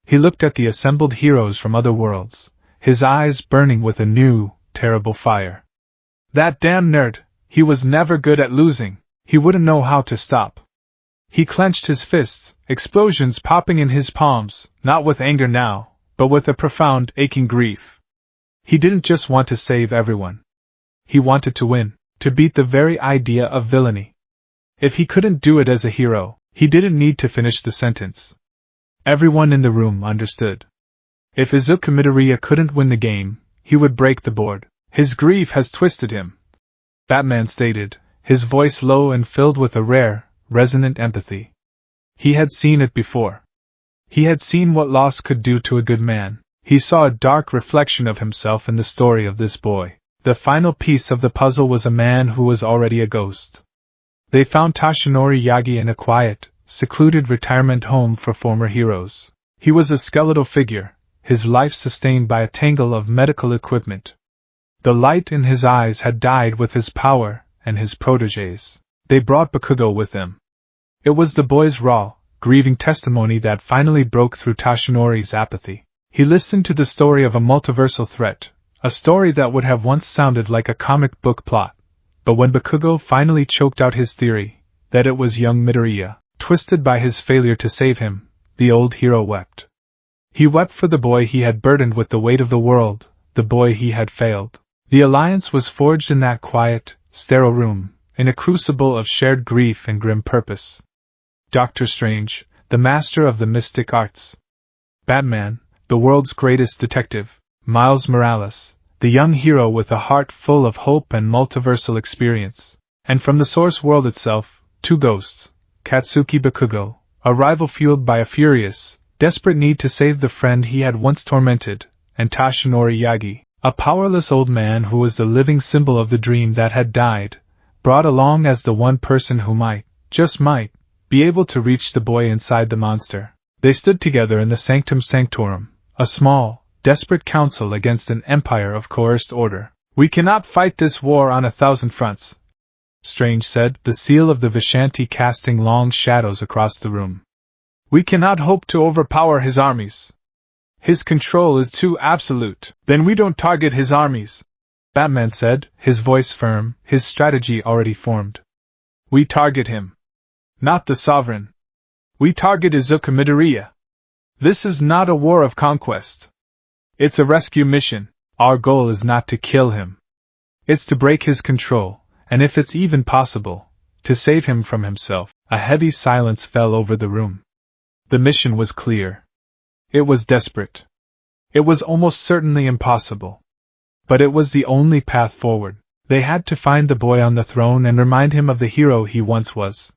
He looked at the assembled heroes from other worlds, his eyes burning with a new, terrible fire. "That damn nerd, he was never good at losing. He wouldn't know how to stop." He clenched his fists, explosions popping in his palms, not with anger now, but with a profound, aching grief. He didn't just want to save everyone. He wanted to win, to beat the very idea of villainy. If he couldn't do it as a hero, he didn't need to finish the sentence. Everyone in the room understood. If Izuku Midoriya couldn't win the game, he would break the board. "His grief has twisted him," Batman stated, his voice low and filled with a rare, resonant empathy. He had seen it before. He had seen what loss could do to a good man. He saw a dark reflection of himself in the story of this boy. The final piece of the puzzle was a man who was already a ghost. They found Tashinori Yagi in a quiet, secluded retirement home for former heroes. He was a skeletal figure, his life sustained by a tangle of medical equipment. The light in his eyes had died with his power and his protégés. They brought Bakugo with them. It was the boy's raw, grieving testimony that finally broke through Tashinori's apathy. He listened to the story of a multiversal threat, a story that would have once sounded like a comic book plot. But when Bakugo finally choked out his theory, that it was young Midoriya, twisted by his failure to save him, the old hero wept. He wept for the boy he had burdened with the weight of the world, the boy he had failed. The alliance was forged in that quiet, sterile room, in a crucible of shared grief and grim purpose. Doctor Strange, the master of the mystic arts. Batman, the world's greatest detective. Miles Morales, the young hero with a heart full of hope and multiversal experience. And from the source world itself, two ghosts, Katsuki Bakugo, a rival fueled by a furious, desperate need to save the friend he had once tormented, and Tashinori Yagi, a powerless old man who was the living symbol of the dream that had died, brought along as the one person who might, just might, be able to reach the boy inside the monster. They stood together in the Sanctum Sanctorum, a small, desperate council against an empire of coerced order. "We cannot fight this war on 1,000 fronts," Strange said, the seal of the Vishanti casting long shadows across the room. "We cannot hope to overpower his armies. His control is too absolute." "Then we don't target his armies," Batman said, his voice firm, his strategy already formed. "We target him. Not the sovereign. We target Izuku Midoriya. This is not a war of conquest. It's a rescue mission. Our goal is not to kill him. It's to break his control, and if it's even possible, to save him from himself." A heavy silence fell over the room. The mission was clear. It was desperate. It was almost certainly impossible. But it was the only path forward. They had to find the boy on the throne and remind him of the hero he once was.